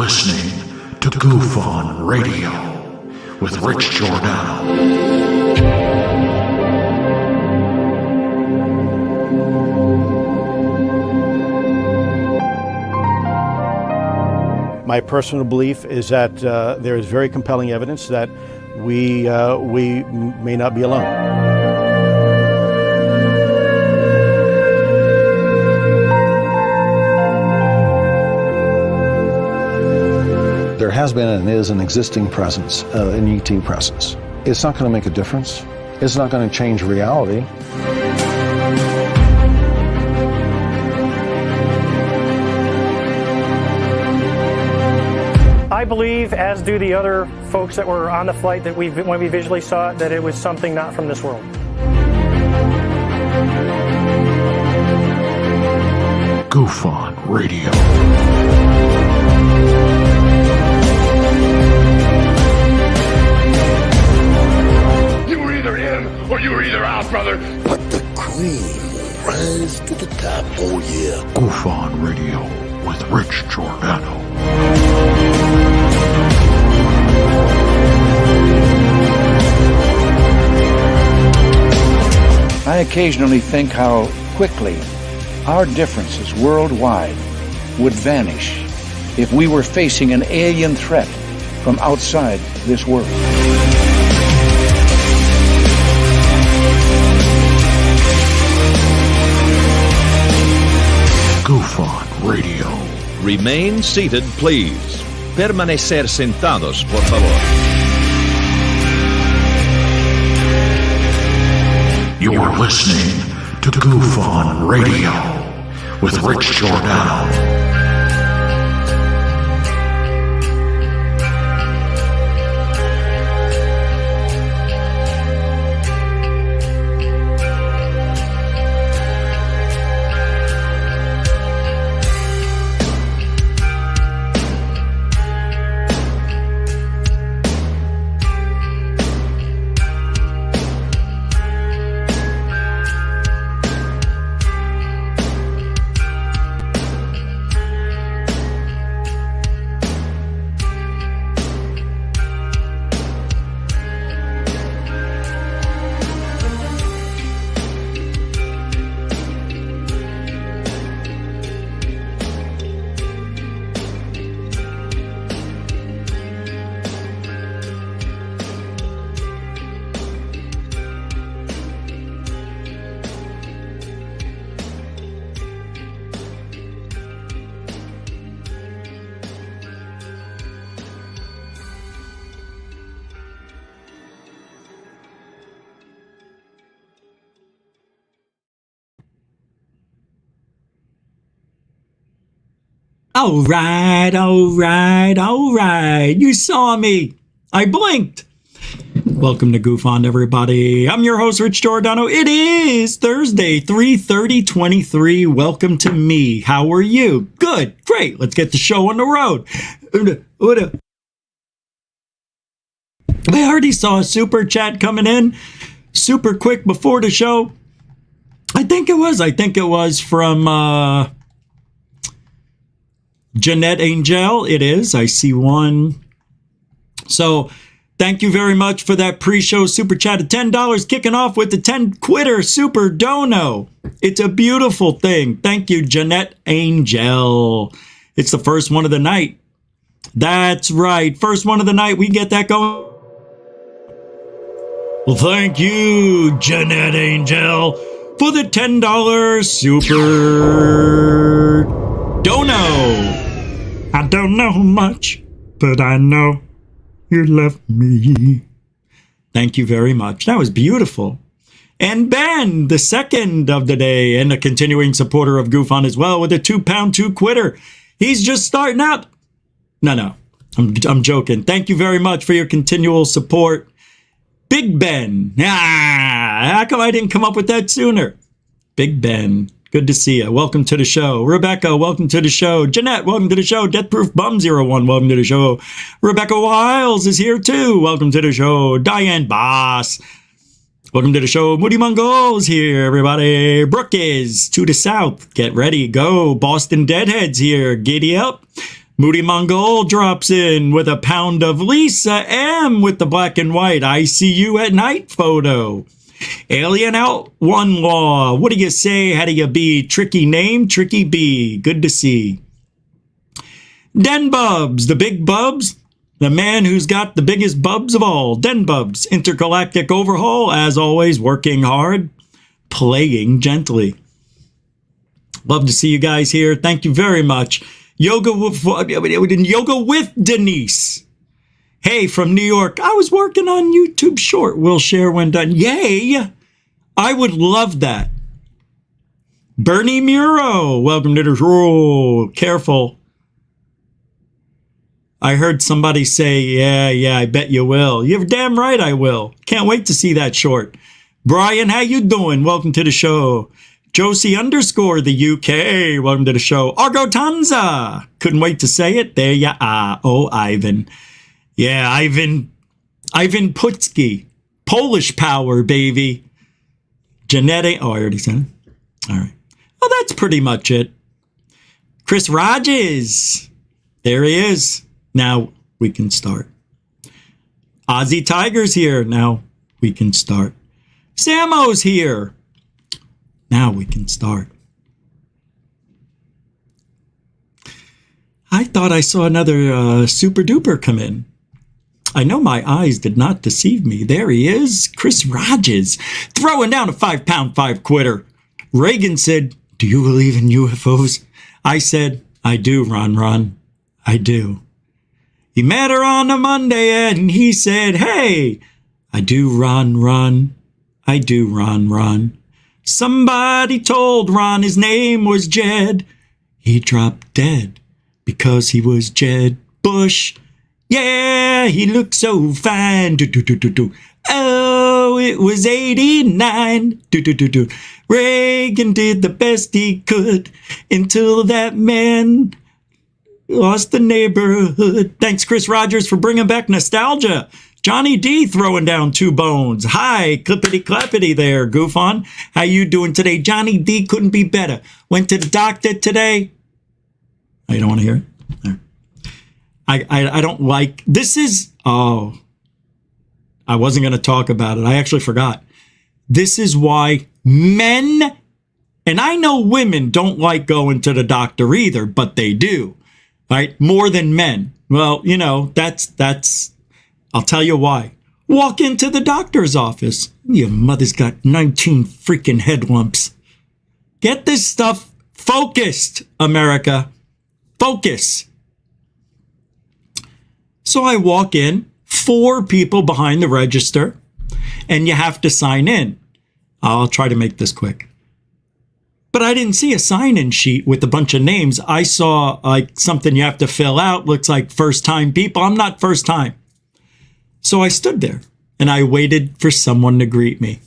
listening to Goof on Radio with Rich Giordano. My personal belief is that there is very compelling evidence that we may not be alone. There has been and is an existing presence, an ET presence. It's not going to make a difference. It's not going to change reality. I believe, as do the other folks that were on the flight, that when we visually saw it, that it was something not from this world. Goof on Radio. You were either in or you were either out, brother. But the cream will rise to the top, oh yeah. Goof on Radio with Rich Giordano. I occasionally think how quickly our differences worldwide would vanish if we were facing an alien threat from outside this world. Goof on Radio. Remain seated, please. Permanecer sentados, por favor. You're listening to Goof on Radio with Rich Giordano. All right. You saw me. I blinked. Welcome to Goof On, everybody. I'm your host, Rich Giordano. It is Thursday, 3/30/23. Welcome to me. How are you? Good. Great. Let's get the show on the road. I already saw a super chat coming in super quick before the show. I think it was from Jeanette Angel. It is. I see one. So thank you very much for that pre-show super chat of $10, kicking off with the 10 quitter super dono. It's a beautiful thing. Thank you, Jeanette Angel. It's the first one of the night. That's right. First one of the night. We get that going. Well, thank you, Jeanette Angel, for the $10 super dono. I don't know much, but I know you love me. Thank you very much. That was beautiful. And Ben, the second of the day, and a continuing supporter of Goof On as well, with a £2 2 quitter. He's just starting out. No, I'm joking. Thank you very much for your continual support. Big Ben. How come I didn't come up with that sooner? Big Ben. Good to see you. Welcome to the show. Rebecca, welcome to the show. Jeanette, welcome to the show. Deathproof Bum 01, welcome to the show. Rebecca Wiles is here too. Welcome to the show. Diane Boss. Welcome to the show. Moody Mongols here, everybody. Brooke is to the south. Get ready. Go. Boston Deadheads here. Giddy up. Moody Mongol drops in with a pound of Lisa M with the black and white I see you at night photo. Alien Out One Law. What do you say? How do you be? Tricky name, Tricky B. Good to see. Den Bubs, the big bubs. The man who's got the biggest bubs of all. Den Bubs, intergalactic overhaul. As always, working hard, playing gently. Love to see you guys here. Thank you very much. Yoga with Denise. Hey, from New York. I was working on YouTube short. We'll share when done. Yay! I would love that. Bernie Muro. Welcome to the show. Careful. I heard somebody say, yeah, I bet you will. You're damn right I will. Can't wait to see that short. Brian, how you doing? Welcome to the show. Josie _, the UK. Welcome to the show. Argotanza. Couldn't wait to say it. There you are. Oh, Ivan. Yeah, Ivan Putski. Polish power, baby. Genetic. Oh, I already said it. All right. Well, that's pretty much it. Chris Rogers. There he is. Now we can start. Ozzy Tiger's here. Now we can start. Samo's here. Now we can start. I thought I saw another super duper come in. I know my eyes did not deceive me. There he is, Chris Rogers, throwing down a 5-pound 5-quitter. Reagan said, "Do you believe in UFOs?" I said, "I do, Ron. I do." He met her on a Monday and he said, "Hey, I do, Ron. I do, Ron. Somebody told Ron his name was Jed. He dropped dead because he was Jed Bush. Yeah, he looked so fine. Oh, it was 89. Reagan did the best he could until that man lost the neighborhood." Thanks, Chris Rogers, for bringing back nostalgia. Johnny D throwing down 2 bones. Hi, clippity clappity there, goof on. How you doing today? Johnny D couldn't be better. Went to the doctor today. Oh, you don't want to hear it? There. I don't like, this is, I wasn't going to talk about it. I actually forgot. This is why men, and I know women don't like going to the doctor either, but they do, right? More than men. Well, you know, that's, I'll tell you why. Walk into the doctor's office. Your mother's got 19 freaking head lumps. Get this stuff focused, America. Focus. So I walk in, 4 people behind the register, and you have to sign in. I'll try to make this quick. But I didn't see a sign-in sheet with a bunch of names. I saw like something you have to fill out. Looks like first-time people. I'm not first time. So I stood there and I waited for someone to greet me.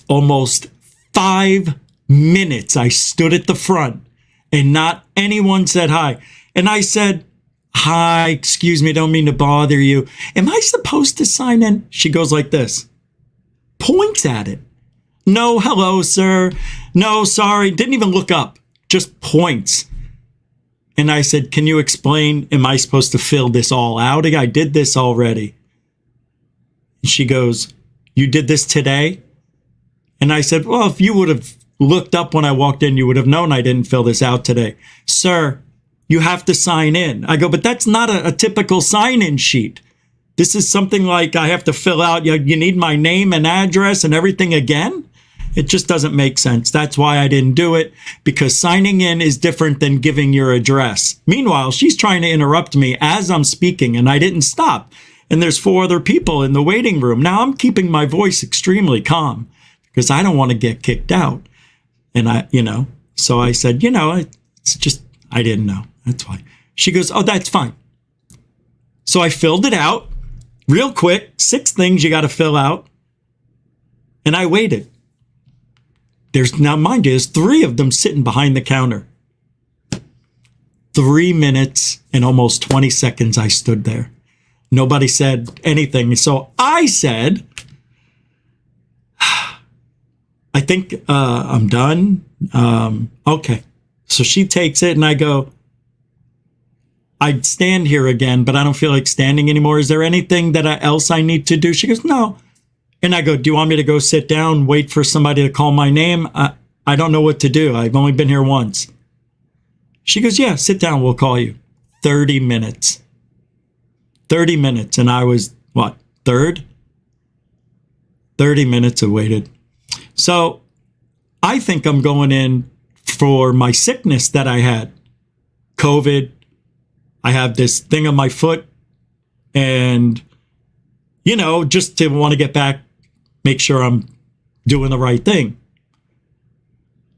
Almost 5 minutes I stood at the front and not anyone said hi. And I said, "Hi, excuse me, don't mean to bother you. Am I supposed to sign in?" She goes like this, points at it. "No, hello, sir. No, sorry." Didn't even look up, just points. And I said, "Can you explain, am I supposed to fill this all out? I did this already." And she goes, "You did this today?" And I said, "Well, if you would have looked up when I walked in, you would have known I didn't fill this out today." "Sir, you have to sign in." I go, "But that's not a typical sign-in sheet. This is something like I have to fill out. You need my name and address and everything again?" It just doesn't make sense. That's why I didn't do it, because signing in is different than giving your address. Meanwhile, she's trying to interrupt me as I'm speaking, and I didn't stop. And there's 4 other people in the waiting room. Now I'm keeping my voice extremely calm because I don't want to get kicked out. And so I said, it's just, I didn't know. That's why. She goes, "Oh, that's fine." So I filled it out real quick. 6 things you got to fill out. And I waited. Now, mind you, there's 3 of them sitting behind the counter. 3 minutes and almost 20 seconds I stood there. Nobody said anything. So I said, "I think I'm done." Okay. So she takes it and I go, I'd stand here again, but I don't feel like standing anymore. Is there anything else I need to do? She goes, no. And I go, do you want me to go sit down, wait for somebody to call my name? I don't know what to do. I've only been here once. She goes, yeah, sit down. We'll call you. 30 minutes. 30 minutes. And I was, what, third? 30 minutes I waited. So I think I'm going in for my sickness that I had. COVID. I have this thing on my foot. And, just to want to get back, make sure I'm doing the right thing.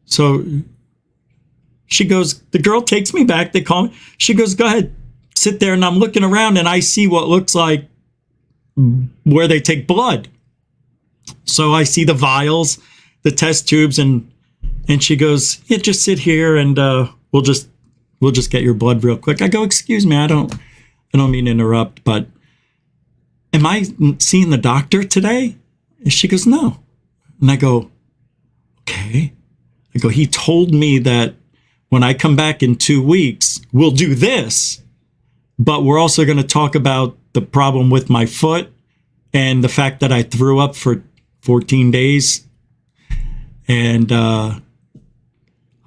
So she goes, the girl takes me back. They call me. She goes, go ahead, sit there. And I'm looking around and I see what looks like where they take blood. So I see the vials, the test tubes, and she goes, yeah, just sit here and we'll just get your blood real quick. I go, excuse me, I don't mean to interrupt, but am I seeing the doctor today? And she goes, no. And I go, okay. I go, he told me that when I come back in 2 weeks, we'll do this, but we're also going to talk about the problem with my foot and the fact that I threw up for 14 days. And I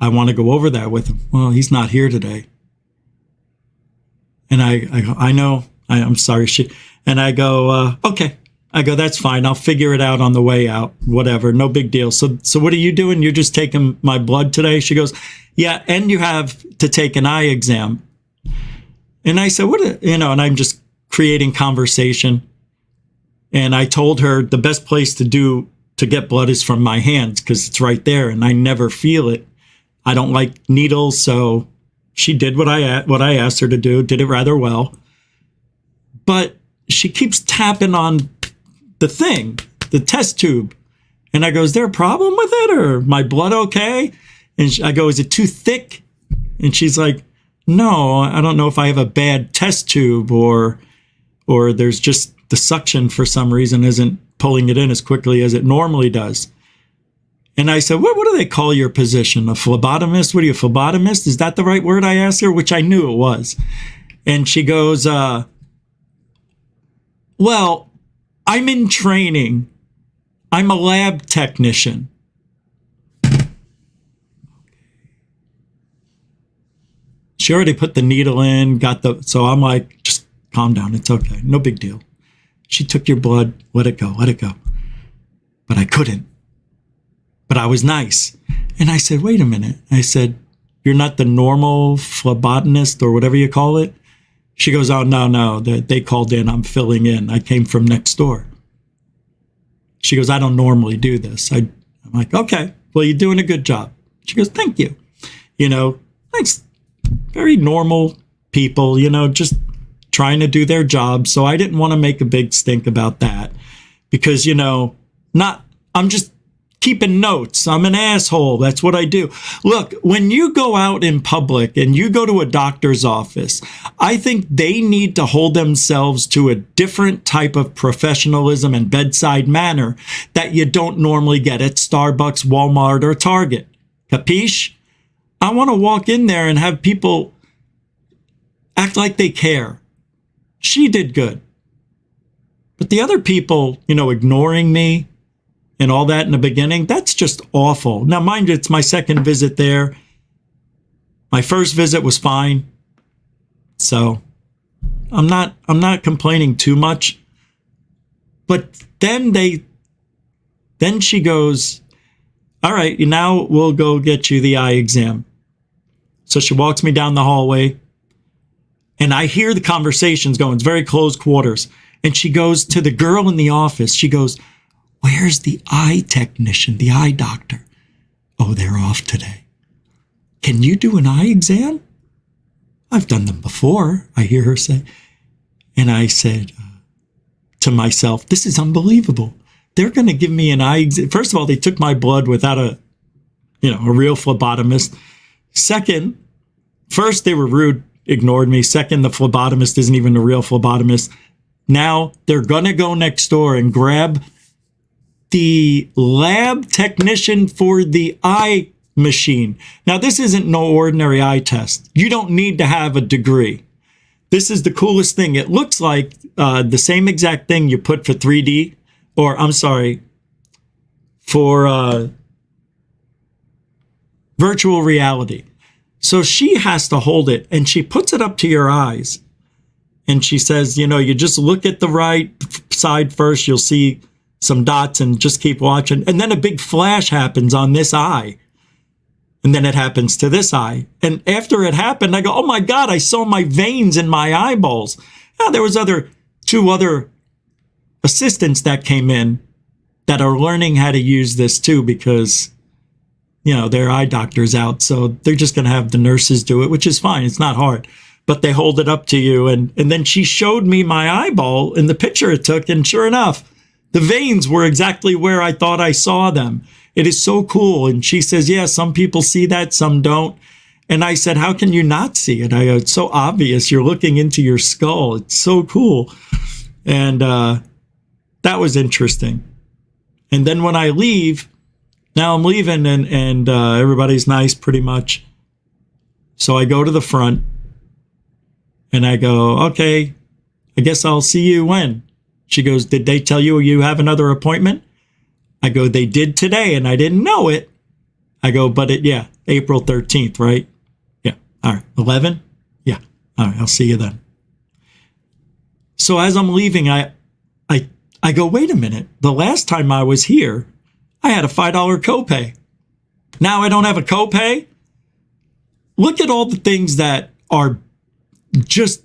want to go over that with him. Well, he's not here today. And I know, I'm sorry. And I go, okay. I go, that's fine. I'll figure it out on the way out. Whatever. No big deal. So what are you doing? You're just taking my blood today? She goes, yeah. And you have to take an eye exam. And I said, and I'm just creating conversation. And I told her the best place to get blood is from my hands because it's right there and I never feel it. I don't like needles. So she did what I asked her to do, did it rather well. But she keeps tapping on the thing, the test tube. And I go, is there a problem with it or my blood okay? And I go, is it too thick? And she's like, no, I don't know if I have a bad test tube or there's just the suction for some reason isn't pulling it in as quickly as it normally does. And I said, what do they call your position? A phlebotomist? What are you, a phlebotomist? Is that the right word? I asked her, which I knew it was. And she goes, well, I'm in training. I'm a lab technician. She already put the needle in, so I'm like, just calm down. It's okay. No big deal. She took your blood. Let it go. But I couldn't. But I was nice. And I said, wait a minute. I said, you're not the normal phlebotomist or whatever you call it? She goes, oh, no, they called in. I'm filling in. I came from next door. She goes, I don't normally do this. I'm like, okay, well, you're doing a good job. She goes, thank you. Thanks. Very normal people, just trying to do their job. So I didn't want to make a big stink about that because, I'm just keeping notes. I'm an asshole. That's what I do. Look, when you go out in public and you go to a doctor's office, I think they need to hold themselves to a different type of professionalism and bedside manner that you don't normally get at Starbucks, Walmart, or Target. Capiche? I want to walk in there and have people act like they care. She did good. But the other people, ignoring me, and all that in the beginning, that's just awful. Now, mind you, it's my second visit there. My first visit was fine. So I'm not complaining too much. But then she goes, all right, now we'll go get you the eye exam. So she walks me down the hallway and I hear the conversations going. It's very close quarters. And she goes to the girl in the office. She goes, where's the eye technician, the eye doctor? Oh, they're off today. Can you do an eye exam? I've done them before, I hear her say. And I said to myself, this is unbelievable. They're going to give me an eye exam. First of all, they took my blood without a real phlebotomist. Second, first they were rude, ignored me. Second, the phlebotomist isn't even a real phlebotomist. Now they're going to go next door and grab the lab technician for the eye machine. Now, this isn't no ordinary eye test. You don't need to have a degree. this is the coolest thing. It looks like the same exact thing you put for 3D, or I'm sorry, for virtual reality. So she has to hold it, and she puts it up to your eyes. And she says, you just look at the right side first. You'll see some dots and just keep watching. And then a big flash happens on this eye. And then it happens to this eye. And after it happened, I go, oh my God, I saw my veins in my eyeballs. Now, there was two other assistants that came in that are learning how to use this too, because, their eye doctor's out. So they're just going to have the nurses do it, which is fine. It's not hard. But they hold it up to you. And then she showed me my eyeball in the picture it took. And sure enough, the veins were exactly where I thought I saw them. It is so cool. And she says, yeah, some people see that, some don't. And I said, how can you not see it? I go, it's so obvious. You're looking into your skull. It's so cool. And that was interesting. And then when I leave, now I'm leaving and everybody's nice pretty much. So I go to the front and I go, okay, I guess I'll see you when? She goes, did they tell you have another appointment? I go, they did today and I didn't know it. I go, but April 13th, right? Yeah. All right. 11? Yeah. All right. I'll see you then. So as I'm leaving, I go, wait a minute. The last time I was here, I had a $5 copay. Now I don't have a copay. Look at all the things that are just,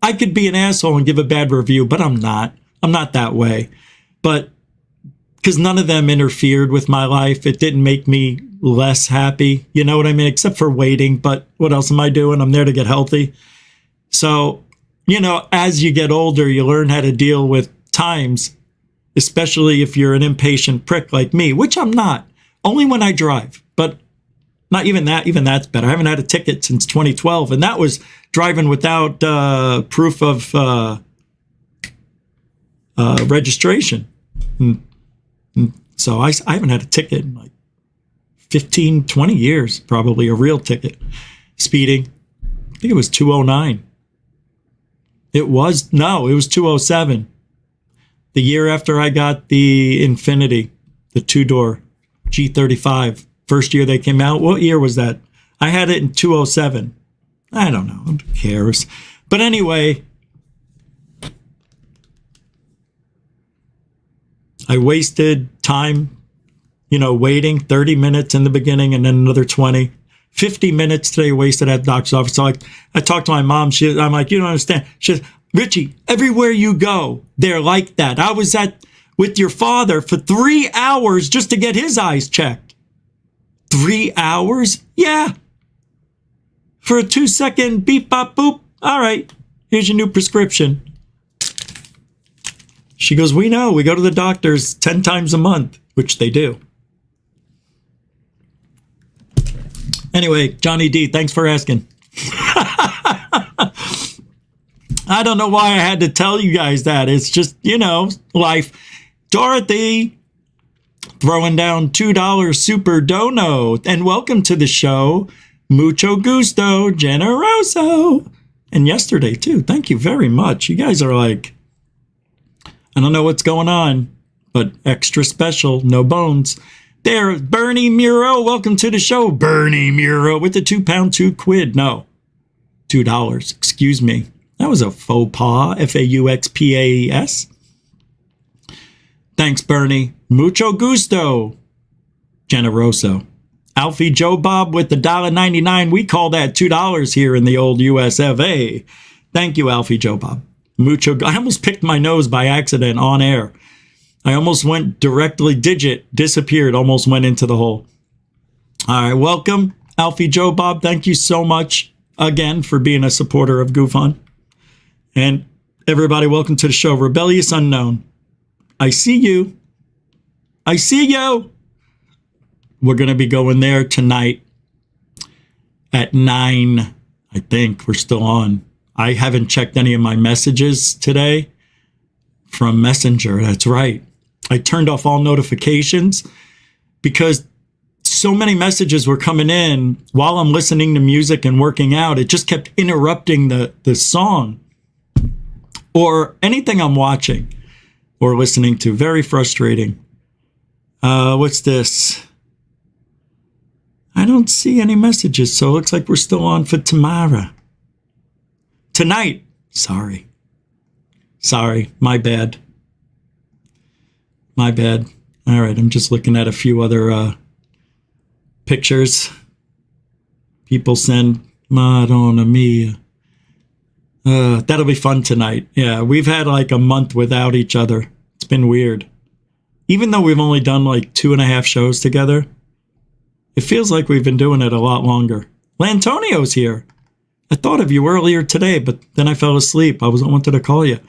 I could be an asshole and give a bad review, but I'm not. I'm not that way. But because none of them interfered with my life, it didn't make me less happy. You know what I mean? Except for waiting. But what else am I doing? I'm there to get healthy. So, as you get older, you learn how to deal with times, especially if you're an impatient prick like me, which I'm not. Only when I drive. But not even that. Even that's better. I haven't had a ticket since 2012. And that was driving without proof of registration. So I haven't had a ticket in like 15, 20 years, probably a real ticket. Speeding. I think it was 209. It was 207. The year after I got the Infinity, the two-door G35. First year they came out. What year was that? I had it in 207. I don't know. Who cares? But anyway, I wasted time, waiting 30 minutes in the beginning and then another 20. 50 minutes today wasted at the doctor's office. So I talked to my mom. I'm like, you don't understand. She says, Richie, everywhere you go, they're like that. I was with your father for 3 hours just to get his eyes checked. 3 hours? Yeah. For a 2-second beep, bop, boop. All right, here's your new prescription. She goes, we know. We go to the doctors 10 times a month, which they do. Anyway, Johnny D, thanks for asking. I don't know why I had to tell you guys that. It's just, life. Dorothy, throwing down $2 super dono. And welcome to the show. Mucho gusto, generoso. And yesterday, too. Thank you very much. You guys are like, I don't know what's going on, but extra special, no bones. There, Bernie Muro, welcome to the show. Bernie Muro with the £2, £2. No, $2. Excuse me. That was a faux pas. FAUXPAES. Thanks, Bernie. Mucho gusto. Generoso. Alfie Joe Bob with the $1.99. We call that $2 here in the old US of A. Thank you, Alfie Joe Bob. I almost picked my nose by accident on air. I almost went directly, disappeared, almost went into the hole. All right, welcome, Alfie Joe Bob. Thank you so much again for being a supporter of GoFund. And everybody, welcome to the show. Rebellious Unknown. I see you. I see you. We're going to be going there tonight at 9. I think we're still on. I haven't checked any of my messages today from Messenger. That's right. I turned off all notifications because so many messages were coming in while I'm listening to music and working out. It just kept interrupting the song or anything I'm watching or listening to. Very frustrating. What's this? I don't see any messages, so it looks like we're still on for tomorrow. Tonight. Sorry, my bad. My bad. All right, I'm just looking at a few other pictures. People send Madonna Mia. That'll be fun tonight. Yeah, we've had like a month without each other. It's been weird. Even though we've only done like 2.5 shows together, it feels like we've been doing it a lot longer. Lantonio's here. I thought of you earlier today, but then I fell asleep. I wanted to call you.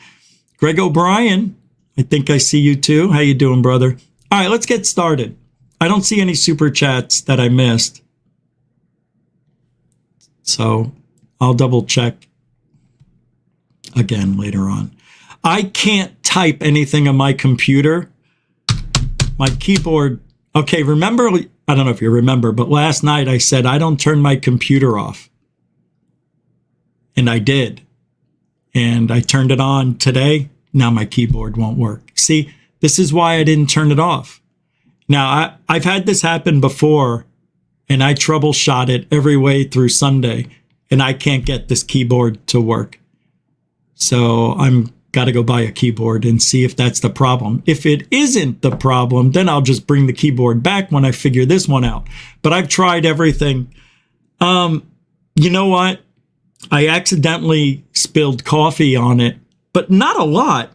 Greg O'Brien, I think I see you too. How you doing, brother? All right, let's get started. I don't see any super chats that I missed. So I'll double check again later on. I can't type anything on my computer. My keyboard. Okay, remember, I don't know if you remember, but last night I said I don't turn my computer off. And I did. And I turned it on today. Now my keyboard won't work. See, this is why I didn't turn it off. Now, I've had this happen before, and I troubleshot it every way through Sunday, and I can't get this keyboard to work. So I'm got to go buy a keyboard and see if that's the problem. If it isn't the problem, then I'll just bring the keyboard back when I figure this one out. But I've tried everything. You know what? I accidentally spilled coffee on it, but not a lot,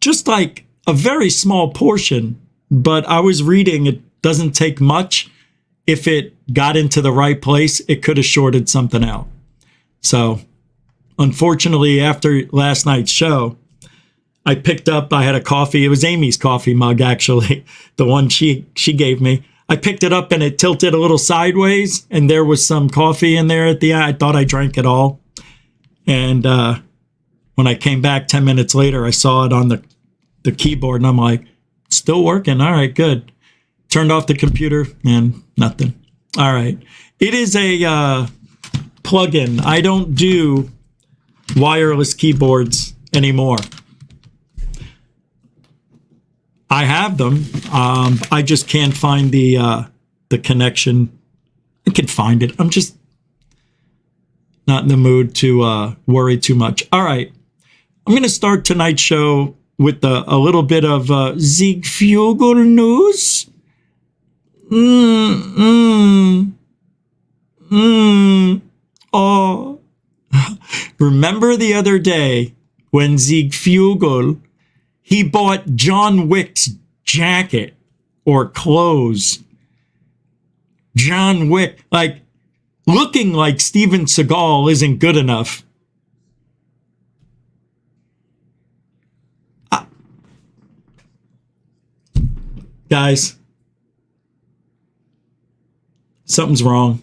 just like a very small portion. But I was reading it doesn't take much. If it got into the right place, it could have shorted something out. So unfortunately, after last night's show, I had a coffee. It was Amy's coffee mug, actually, the one she gave me. I picked it up and it tilted a little sideways, and there was some coffee in there at the end. I thought I drank it all. And when I came back 10 minutes later, I saw it on the keyboard, and I'm like, still working. All right, good. Turned off the computer and nothing. All right. It is a plug-in. I don't do wireless keyboards anymore. I have them. I just can't find the connection. I can find it. I'm just not in the mood to worry too much. All right. I'm going to start tonight's show with a little bit of Ziegfugel news. Oh. Remember the other day when Ziegfugel, he bought John Wick's jacket or clothes. John Wick, like, looking like Steven Seagal isn't good enough. Guys, something's wrong.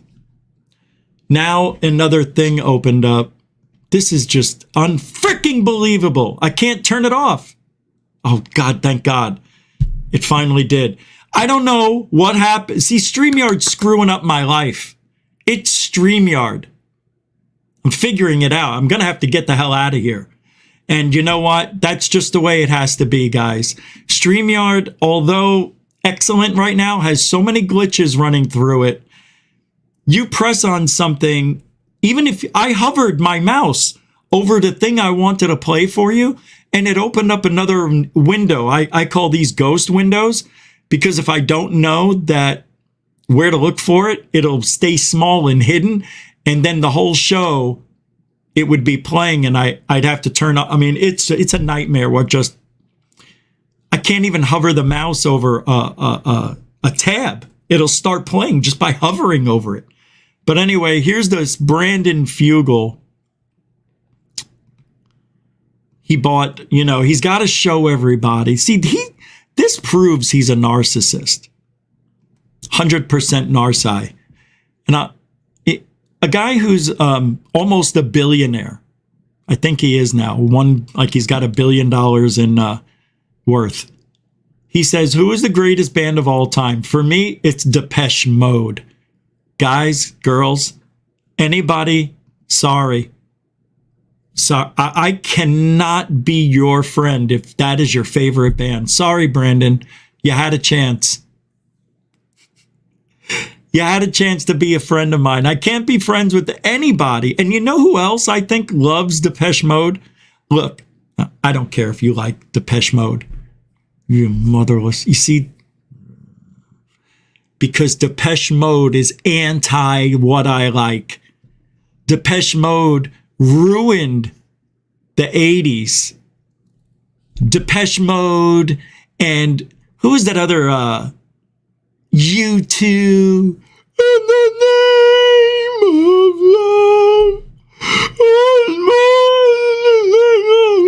Now another thing opened up. This is just unfreaking believable. I can't turn it off. Oh, God, thank God. It finally did. I don't know what happened. See, StreamYard's screwing up my life. It's StreamYard. I'm figuring it out. I'm going to have to get the hell out of here. And you know what? That's just the way it has to be, guys. StreamYard, although excellent right now, has so many glitches running through it. You press on something, even if I hovered my mouse over the thing I wanted to play for you, and it opened up another window. I call these ghost windows, because if I don't know that where to look for it, it'll stay small and hidden. And then the whole show, it would be playing, and I'd have to turn up. I mean, it's a nightmare. I can't even hover the mouse over a tab. It'll start playing just by hovering over it. But anyway, here's this Brandon Fugel. He bought, he's got to show everybody. See, this proves he's a narcissist. 100% narci. And a guy who's almost a billionaire. I think he is now. He's got $1 billion in worth. He says, who is the greatest band of all time? For me, it's Depeche Mode. Guys, girls, anybody, sorry. So I cannot be your friend if that is your favorite band. Sorry, Brandon. You had a chance. You had a chance to be a friend of mine. I can't be friends with anybody. And you know who else I think loves Depeche Mode? Look, I don't care if you like Depeche Mode. You motherless. You see, because Depeche Mode is anti what I like. Depeche Mode ruined the 80s. Depeche Mode and who is that other U2? In the name of love.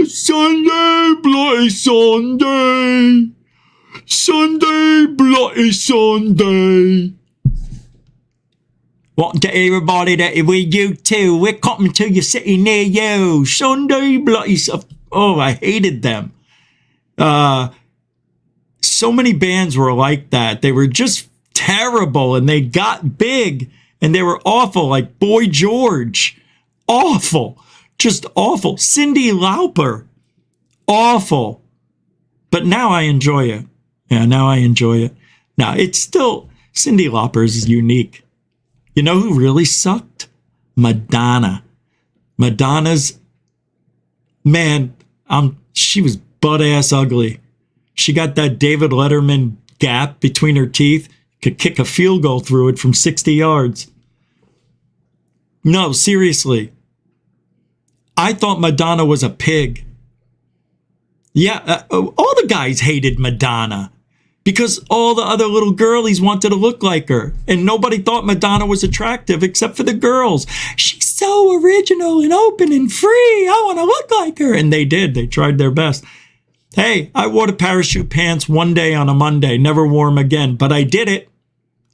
Sunday, bloody Sunday. Sunday, bloody Sunday. Wanting to everybody that we're you too. We're coming to your city near you. Sunday, bloody stuff. Oh, I hated them. So many bands were like that. They were just terrible and they got big and they were awful. Like Boy George. Awful. Just awful. Cyndi Lauper. Awful. But now I enjoy it. Yeah, now I enjoy it. Now, it's still, Cyndi Lauper is unique. You know who really sucked? Madonna. Madonna's, man, she was butt-ass ugly. She got that David Letterman gap between her teeth. Could kick a field goal through it from 60 yards. No, seriously. I thought Madonna was a pig. Yeah, all the guys hated Madonna because all the other little girlies wanted to look like her. And nobody thought Madonna was attractive except for the girls. She's so original and open and free. I want to look like her. And they did. They tried their best. Hey, I wore the parachute pants one day on a Monday. Never wore them again. But I did it.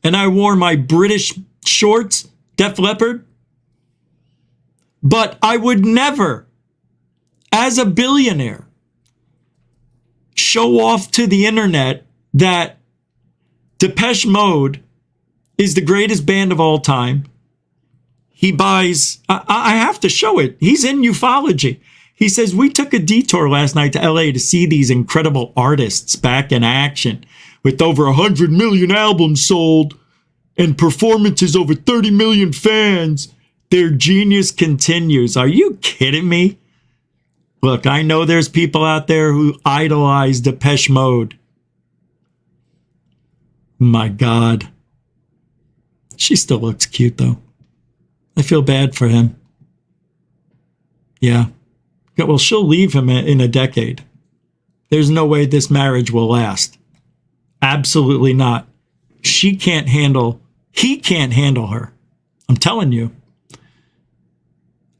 And I wore my British shorts, Def Leppard. But I would never, as a billionaire, show off to the internet that Depeche Mode is the greatest band of all time. He buys, I have to show it. He's in ufology. He says, we took a detour last night to LA to see these incredible artists back in action with over 100 million albums sold and performances over 30 million fans. Their genius continues. Are you kidding me? Look, I know there's people out there who idolize Depeche Mode. My God. She still looks cute, though. I feel bad for him. Yeah. Well, she'll leave him in a decade. There's no way this marriage will last. Absolutely not. He can't handle her. I'm telling you.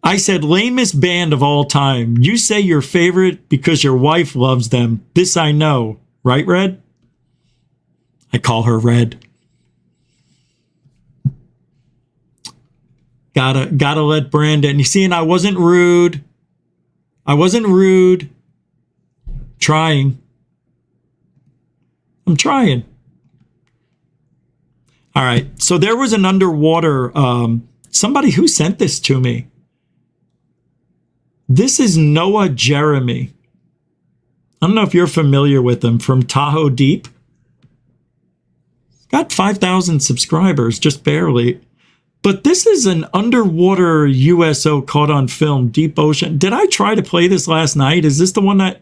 I said, lamest band of all time. You say your favorite because your wife loves them. This I know. Right, Red? I call her Red. Gotta let Brandon. You see, and I wasn't rude. Trying. I'm trying. All right. So there was an underwater, somebody who sent this to me. This is Noah Jeremy. I don't know if you're familiar with him, from Tahoe Deep. Got 5,000 subscribers, just barely. But this is an underwater USO caught on film, Deep Ocean. Did I try to play this last night? Is this the one that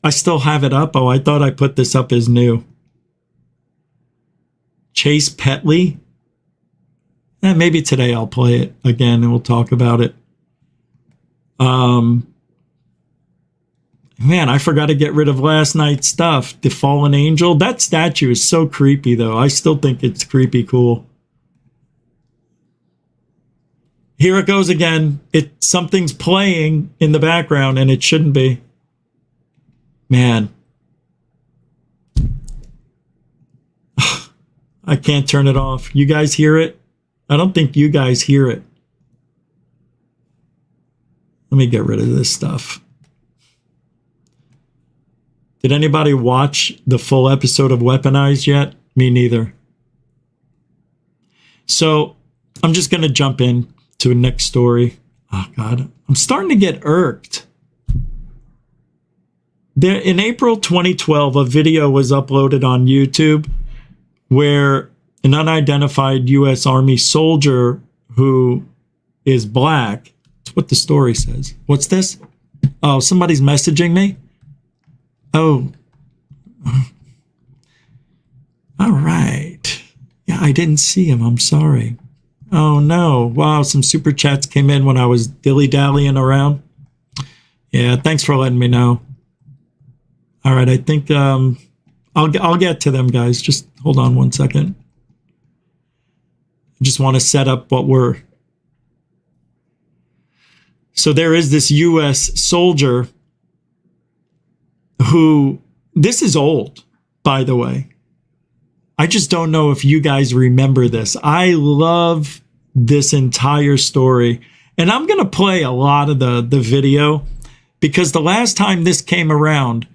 I still have it up? Oh, I thought I put this up as new. Chase Petley. Maybe today I'll play it again and we'll talk about it. Man, I forgot to get rid of last night's stuff. The Fallen Angel. That statue is so creepy, though. I still think it's creepy cool. Here it goes again. Something's playing in the background, and it shouldn't be. Man. I can't turn it off. You guys hear it? I don't think you guys hear it. Let me get rid of this stuff. Did anybody watch the full episode of Weaponized yet? Me neither. So I'm just going to jump in to the next story. Oh, God. I'm starting to get irked. In April 2012, a video was uploaded on YouTube where an unidentified U.S. Army soldier who is black, that's what the story says. What's this? Oh, somebody's messaging me? Oh. All right. Yeah, I didn't see him. I'm sorry. Oh, no. Wow, some super chats came in when I was dilly-dallying around. Yeah, thanks for letting me know. All right, I think I'll get to them, guys. Just hold on one second. I just want to set up what we're... So there is this U.S. soldier who... This is old, by the way. I just don't know if you guys remember this. I love this entire story. And I'm going to play a lot of the video because the last time this came around,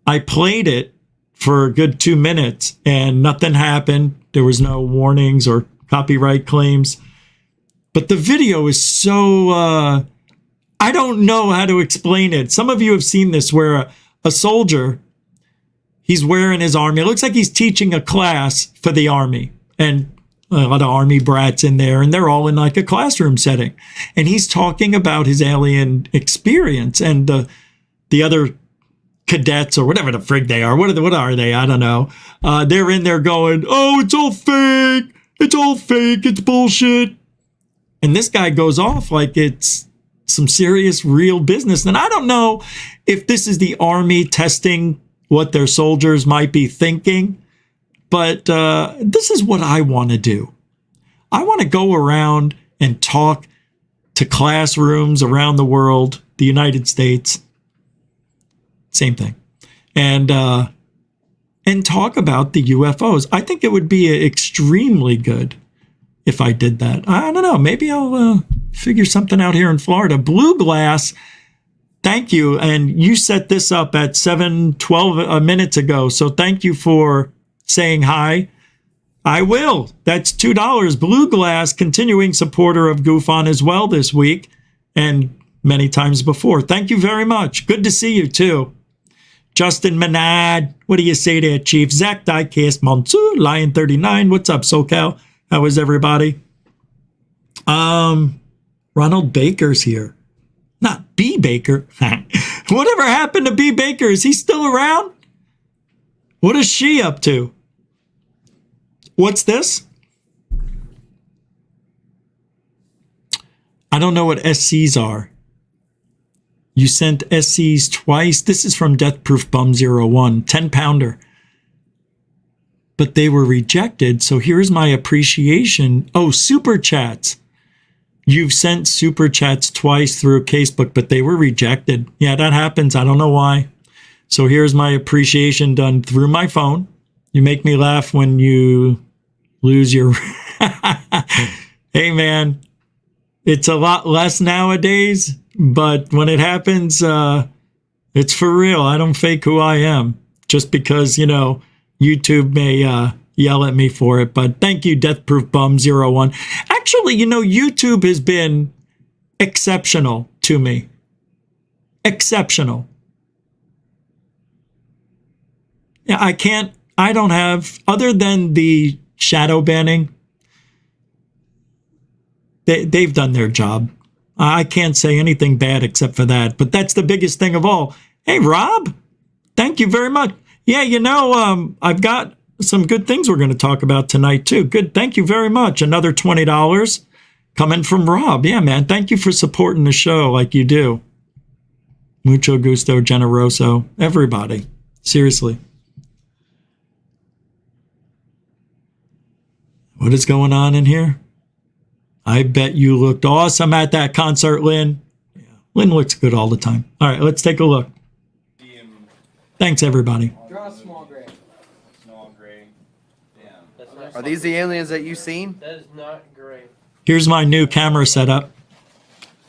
I played it for a good 2 minutes and nothing happened. There was no warnings or copyright claims. But the video is so... I don't know how to explain it. Some of you have seen this where a soldier, he's wearing his army. It looks like he's teaching a class for the army. And a lot of army brats in there. And they're all in like a classroom setting. And he's talking about his alien experience. And the other cadets or whatever the frig they are. What are they? I don't know. They're in there going, oh, it's all fake. It's all fake. It's bullshit. And this guy goes off like it's some serious real business. And I don't know if this is the army testing what their soldiers might be thinking, but this is what I want to do. I want to go around and talk to classrooms around the world, the United States, same thing, and talk about the UFOs. I think it would be extremely good if I did that. I don't know. Maybe I'll figure something out here in Florida. Blue Glass, thank you. And you set this up at 7:12 minutes ago. So thank you for saying hi. I will. That's $2. Blue Glass, continuing supporter of Goof On as well this week and many times before. Thank you very much. Good to see you too. Justin Menard, what do you say there, Chief? Zach Diecast, Montu, Lion 39. What's up, SoCal? How is everybody? Ronald Baker's here. Not B. Baker. Whatever happened to B. Baker? Is he still around? What is she up to? What's this? I don't know what SCs are. You sent SCs twice. This is from Death Proof Bum 01, 10-pounder. But they were rejected. So here's my appreciation. Oh, super chats. You've sent super chats twice through Casebook, but they were rejected. Yeah, that happens. I don't know why. So here's my appreciation done through my phone. You make me laugh when you lose your... Hey, man. It's a lot less nowadays, but when it happens, it's for real. I don't fake who I am just because, you know, YouTube may yell at me for it. But thank you, Death Proof Bum 01. Actually, you know, YouTube has been exceptional to me. Exceptional. Yeah, I don't have, other than the shadow banning, they've done their job. I can't say anything bad except for that. But that's the biggest thing of all. Hey, Rob, thank you very much. Yeah, you know, I've got some good things we're going to talk about tonight, too. Good. Thank you very much. Another $20 coming from Rob. Yeah, man. Thank you for supporting the show like you do. Mucho gusto, generoso. Everybody. Seriously. What is going on in here? I bet you looked awesome at that concert, Lynn. Yeah, Lynn looks good all the time. All right, let's take a look. Thanks, everybody. Draw a small gray. Small gray. Damn. Are these the aliens that you've seen? That is not gray. Here's my new camera setup.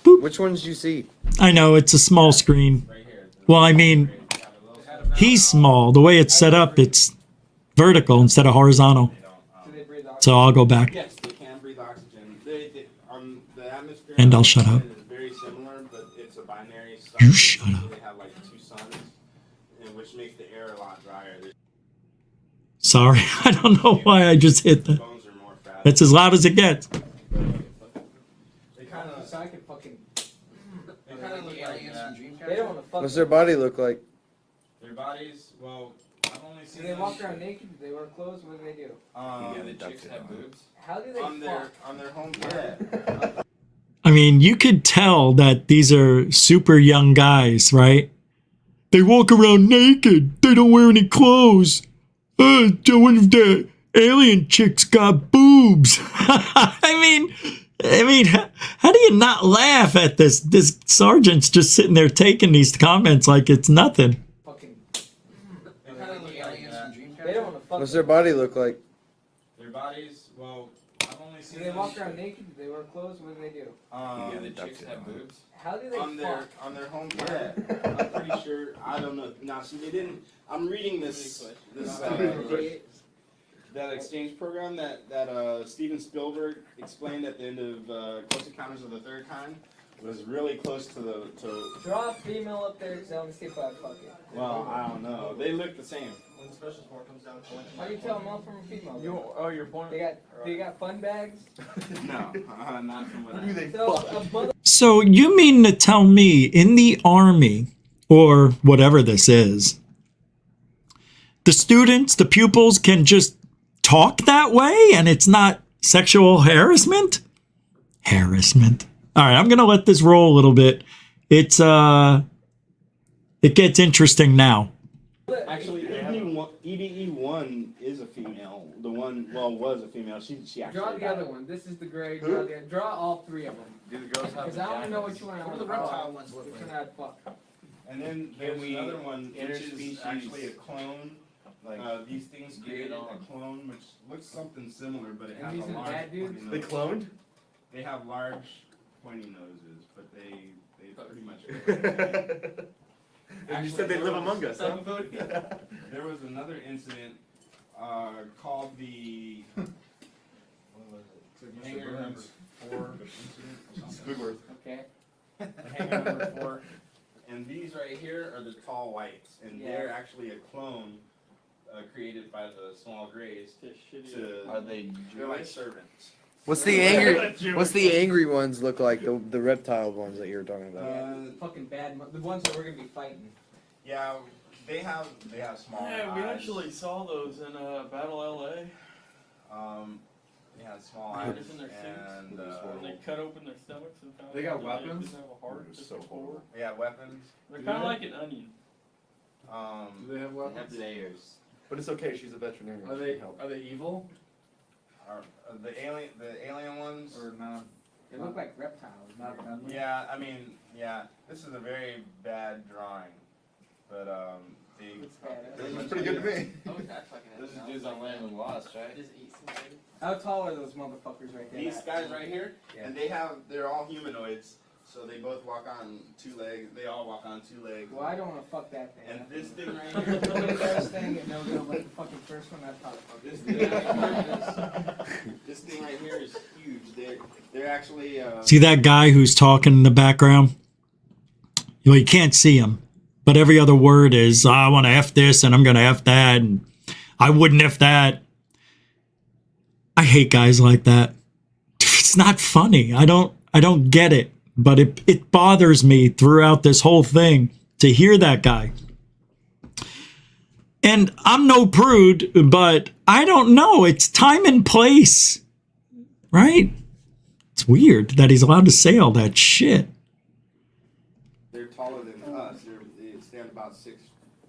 Boop. Which ones did you see? I know, it's a small screen. Well, I mean, He's small. The way it's set up, it's vertical instead of horizontal. So I'll go back. Yes, they can breathe oxygen. The atmosphere And I'll shut up. is very similar, but it's a binary sun. You shut up. They have like two suns, which makes the air a lot drier. Sorry, I don't know why I just hit that. That's as loud as it gets. They kind of fucking. They kind of look like that. They don't want to fuck. What's their body look like? Their bodies, well, I've only seen. Do they walk around naked? Do they wear clothes? What do they do? Yeah, the chicks have boobs. How do they on their home planet? I mean, you could tell that these are super young guys, right? They walk around naked. They don't wear any clothes. I wonder if the alien chick's got boobs. I mean, how do you not laugh at this? This sergeant's just sitting there taking these comments like it's nothing. What's their body look like? Their bodies, well, I've only seen. Do they walk around naked? Do they wear clothes? What do they do? Yeah, the chicks have boobs. How do they on their home planet? I'm pretty sure. I don't know. Now, see, they didn't. I'm reading this that exchange program that Steven Spielberg explained at the end of Close Encounters of the Third Kind was really close to Draw a female up there. Tell me see if I fuck it. Well, I don't know. They look the same. When the special sport comes down to how do you tell a male from a female? You're born. They got fun bags. No, not from what I. So, So you mean to tell me in the Army, or whatever this is, the students, the pupils can just talk that way and it's not sexual harassment? Harassment. All right, I'm going to let this roll a little bit. It gets interesting now. Actually, EDE-1 is a female. The one, was a female. She actually. Draw the other one. This is the gray. Draw all three of them. Do the girls have? Because I don't know which one I want. The reptile ones look which like. one I'd fuck. And then there's another one, which is actually a clone. Like these things created a clone, which looks something similar, but it has a large. They cloned? They have large, pointy noses, but they pretty much. And you said they live among us, huh? There was another incident called the. What was it? Hangar number 4 incident. Okay. The hangar number 4. And these right here are the tall whites, and they're actually a clone created by the small grays. Are they They're like servants. What's the angry ones look like? The reptile ones that you were talking about. Fucking bad. The ones that we're gonna be fighting. Yeah, they have small eyes. Yeah, we actually saw those in Battle LA. They had small eyes In their and they cut open their stomachs and found They got out weapons? They have a heart, just a core. they have weapons. They're kind of like an onion. Do they have weapons? layers. But it's okay. She's a veterinarian. Are they evil? The alien ones Or not? They look like reptiles, not friendly. Yeah, I mean, this is a very bad drawing, but It's pretty good to me. This is dudes on land and lost, right? How tall are those motherfuckers right there? These guys right here, and they're all humanoids, so they both walk on 2 legs. They all walk on 2 legs. Well, I don't want to fuck that thing. And this thing right The here, first thing, and they'll go like the fucking first one. I'd probably fuck this thing right here, this thing right here is huge. They're actually. See that guy who's talking in the background? You can't see him, but every other word is, I want to F this and I'm going to F that and I wouldn't F that. I hate guys like that. It's not funny. I don't get it, but it bothers me throughout this whole thing to hear that guy. And I'm no prude, but I don't know. It's time and place, right? It's weird that he's allowed to say all that shit. They're taller than us. They stand about 6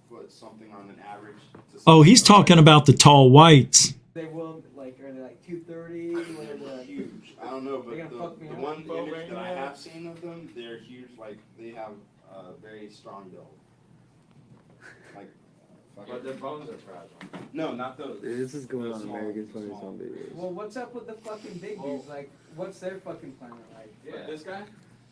foot something on an average. Oh, he's talking about the tall whites. They will, like, are they like 230? They're huge. I don't know, but the one image that I have seen of them, they're huge. Like, they have a very strong build. Like, But their bones are fragile. no, not those. This is going on Small- American Funny small. Song videos. Well, what's up with the fucking big dudes? Like, what's their fucking planet like? But this guy?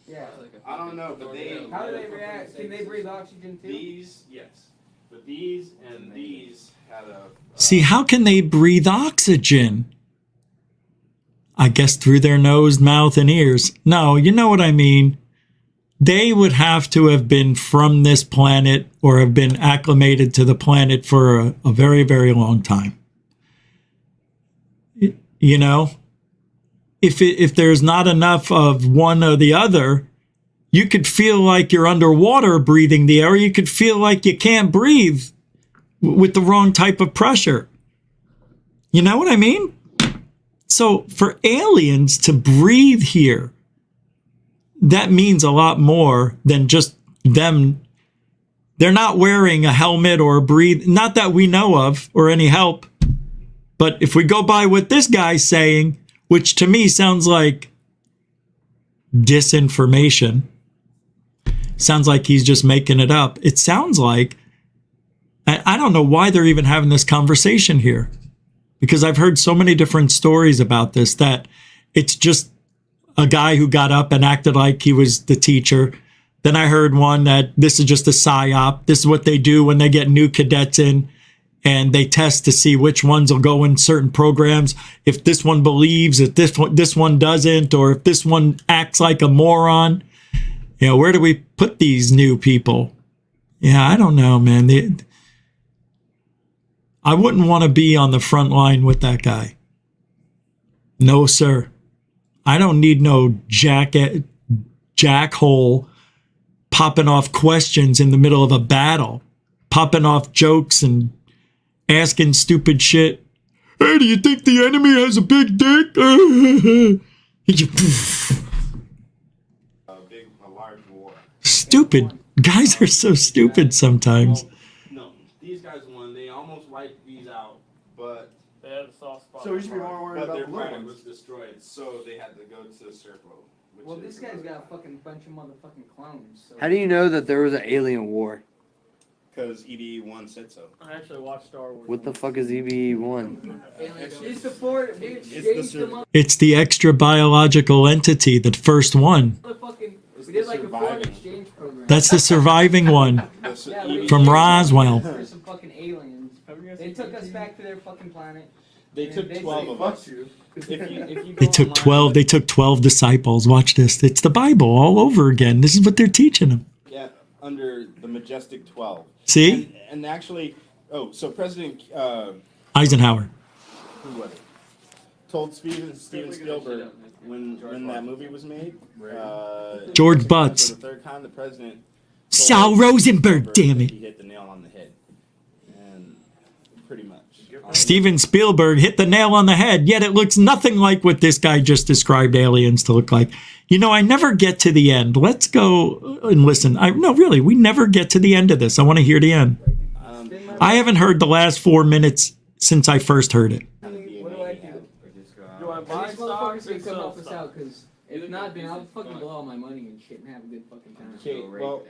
Yeah. I don't know, but they. How do they react? Can they breathe oxygen too? These, yes. But these and these had a. See, how can they breathe oxygen? I guess through their nose, mouth, and ears. No, you know what I mean. They would have to have been from this planet or have been acclimated to the planet for a very, very long time. You know, if there's not enough of one or the other, you could feel like you're underwater breathing the air, or you could feel like you can't breathe with the wrong type of pressure. You know what I mean? So for aliens to breathe here, that means a lot more than just them. They're not wearing a helmet or a breathe, not that we know of, or any help. But if we go by what this guy's saying, which to me sounds like disinformation, sounds like he's just making it up. It sounds like, I don't know why they're even having this conversation here, because I've heard so many different stories about this, that it's just a guy who got up and acted like he was the teacher. Then I heard one that this is just a psyop. This is what they do when they get new cadets in, and they test to see which ones will go in certain programs. If this one believes, if this one doesn't, or if this one acts like a moron, you know, where do we put these new people? Yeah, I don't know, man. I wouldn't want to be on the front line with that guy. No, sir. I don't need no jackhole popping off questions in the middle of a battle, popping off jokes and asking stupid shit. Hey, do you think the enemy has a big dick? A large war. Stupid. Guys are so stupid sometimes. No, these guys won. They almost wiped these out, but They had a soft spot. So we should be more worried but about their the blue planet ones. was destroyed, so they had to go to the circle. Well, this guy's got a fucking bunch of motherfucking clones. So. How do you know that there was an alien war? Because EVE1 said so. I actually watched Star Wars. What the fuck is EVE1? It's the four, we exchanged them. It's the extra biological entity that first one. We did like a foreign exchange program. That's the surviving one from Roswell. For some fucking aliens. They took us back to their fucking planet. They took 12 of us. They took 12 disciples. Watch this. It's the Bible all over again. This is what they're teaching them. Yeah, under the majestic 12. See? And actually, so President Eisenhower. who was it? Told Steven Spielberg when that movie was made. George Butts. For the third time, the president. Sal Rosenberg, damn it. He hit the nail on the head, and pretty much. Steven Spielberg hit the nail on the head, yet it looks nothing like what this guy just described aliens to look like. You know, I never get to the end. Let's go and listen. No, really, we never get to the end of this. I want to hear the end. I haven't heard the last 4 minutes since I first heard it. What do I do? Do I buy These stocks motherfuckers or can come sell help us stocks? out, because if not, then I'll fucking blow all my money and shit and have a good fucking time. Okay, well,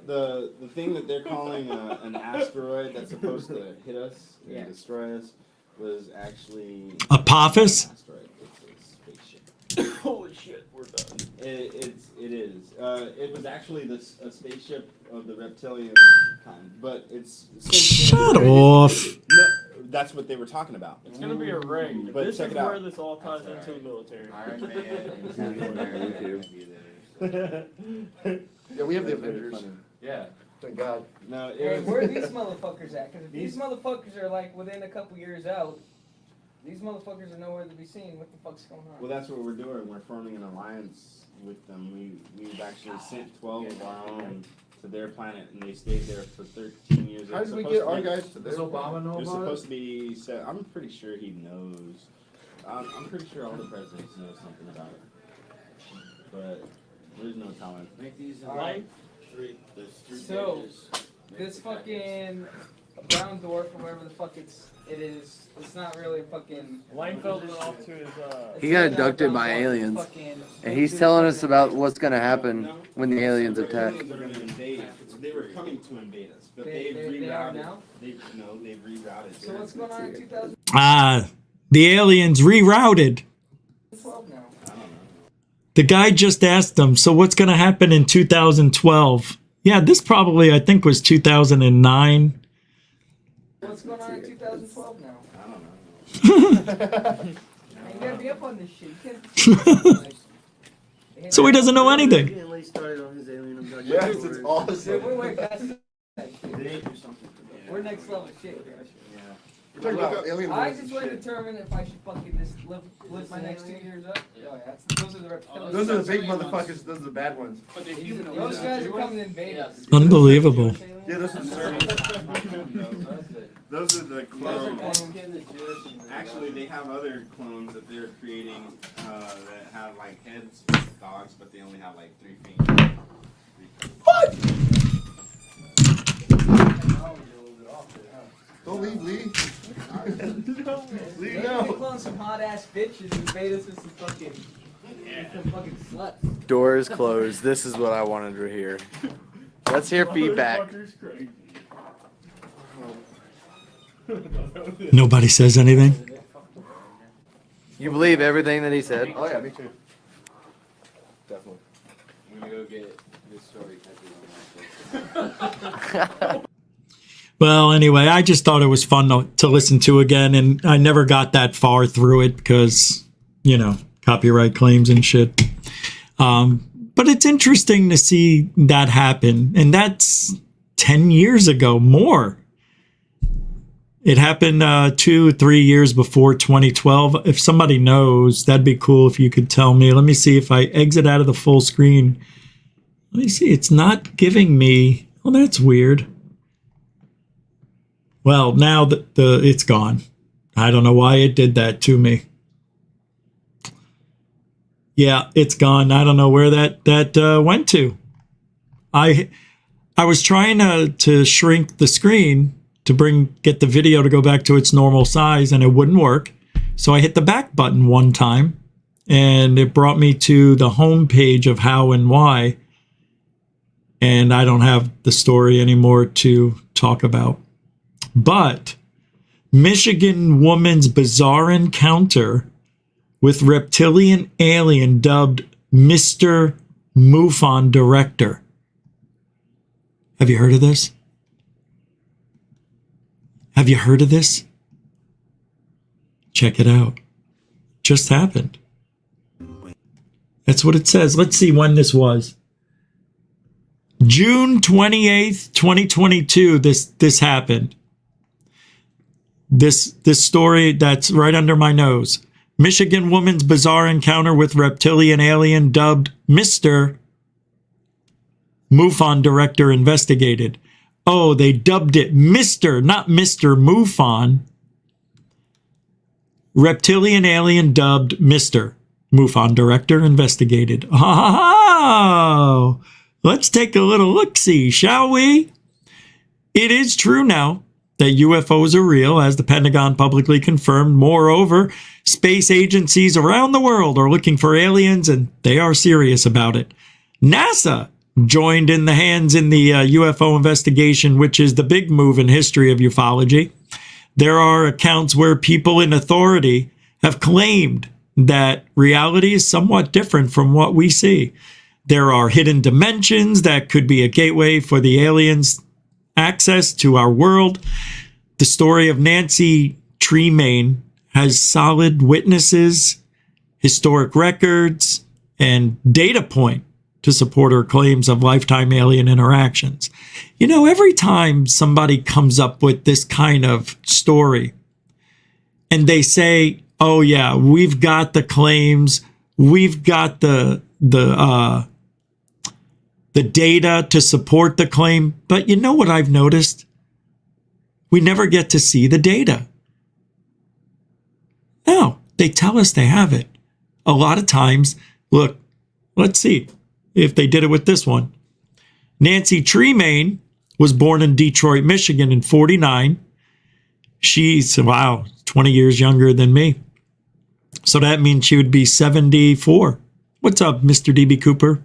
the thing that they're calling an asteroid that's supposed to hit us and destroy us was actually Apophis? an asteroid. It's a spaceship. Holy shit, we're done. It is. It was actually a spaceship of the reptilian kind, but it's. Shut off. No, that's what they were talking about. It's gonna be a ring. But This check is it out. where this all ties into the military. Yeah, we have the Avengers. Yeah. Thank God. No, it Hey, was, where are these motherfuckers at? Because if these motherfuckers are like within a couple years out, these motherfuckers are nowhere to be seen. What the fuck's going on? Well, that's what we're doing. We're forming an alliance with them. We've actually sent 12 of our own to their planet, and they stayed there for 13 years. How did we get our guys to Does this? Obama know It was about supposed to be set. I'm pretty sure he knows. I'm pretty sure all the presidents know something about it. But there's no telling. Make these in Alright. There's three So, pages. this fucking brown dwarf or whatever the fuck it is, it's not really fucking. Langfeld went off to his, He got abducted by aliens, and he's telling us about what's gonna happen when the aliens attack. They're going to invade. They were coming to invade us, but they've rerouted. They are now? They've rerouted. So what's going on in 2012 The aliens rerouted. now? The guy just asked them, so what's going to happen in 2012? Yeah, this probably, I think, was 2009. What's going on in 2012 now? I don't know. Man, you gotta be up on this shit. You can't. So he doesn't know anything. Yes, it's awesome. We're way past that shit. We're next level shit, guys. We're talking about alien I wars just and want to shit. determine if I should fucking just live my next 2 years up. Oh, yeah, those are the reptilians. Those are the big motherfuckers. Those are the bad ones. Those guys are coming to invade us. Unbelievable. Yeah, those are the Those are the clones. Actually, they have other clones that they're creating that have like heads with dogs, but they only have like 3 feet. What? Don't leave, Lee. Lee, no. Clone some hot ass bitches and invade us with some fucking sluts. Doors closed. This is what I wanted to hear. Let's hear feedback. Nobody says anything. You believe everything that he said? Oh yeah, me too. Definitely. I'm gonna go get this story. Well, anyway, I just thought it was fun to listen to again, and I never got that far through it because, you know, copyright claims and shit. But it's interesting to see that happen, and that's 10 years ago, more. It happened 2-3 years before 2012. If somebody knows, that'd be cool if you could tell me. Let me see if I exit out of the full screen. Let me see. It's not giving me. Well, that's weird. Well, now it's gone. I don't know why it did that to me. Yeah, it's gone. I don't know where that went to. I was trying to shrink the screen to get the video to go back to its normal size, and it wouldn't work. So I hit the back button one time, and it brought me to the home page of how and why. And I don't have the story anymore to talk about. But Michigan woman's bizarre encounter with reptilian alien dubbed Mr. MUFON director. Have you heard of this? Have you heard of this? Check it out. Just happened. That's what it says. Let's see when this was. June 28th, 2022, this happened. This story that's right under my nose. Michigan woman's bizarre encounter with reptilian alien dubbed Mr. MUFON director investigated. Oh, they dubbed it Mr., not Mr. MUFON. Reptilian alien dubbed Mr. MUFON director investigated. Oh, let's take a little look-see, shall we? It is true now that UFOs are real, as the Pentagon publicly confirmed. Moreover, space agencies around the world are looking for aliens, and they are serious about it. NASA joined in the hands in the UFO investigation, which is the big move in history of ufology. There are accounts where people in authority have claimed that reality is somewhat different from what we see. There are hidden dimensions that could be a gateway for the aliens' access to our world. The story of Nancy Tremaine has solid witnesses, historic records, and data point to support her claims of lifetime alien interactions. You know, every time somebody comes up with this kind of story and they say, oh yeah, we've got the claims, we've got the data to support the claim, but you know what I've noticed? We never get to see the data. No, they tell us they have it. A lot of times, look, let's see if they did it with this one. Nancy Tremaine was born in Detroit, Michigan in 1949. She's, 20 years younger than me. So that means she would be 74. What's up, Mr. D.B. Cooper?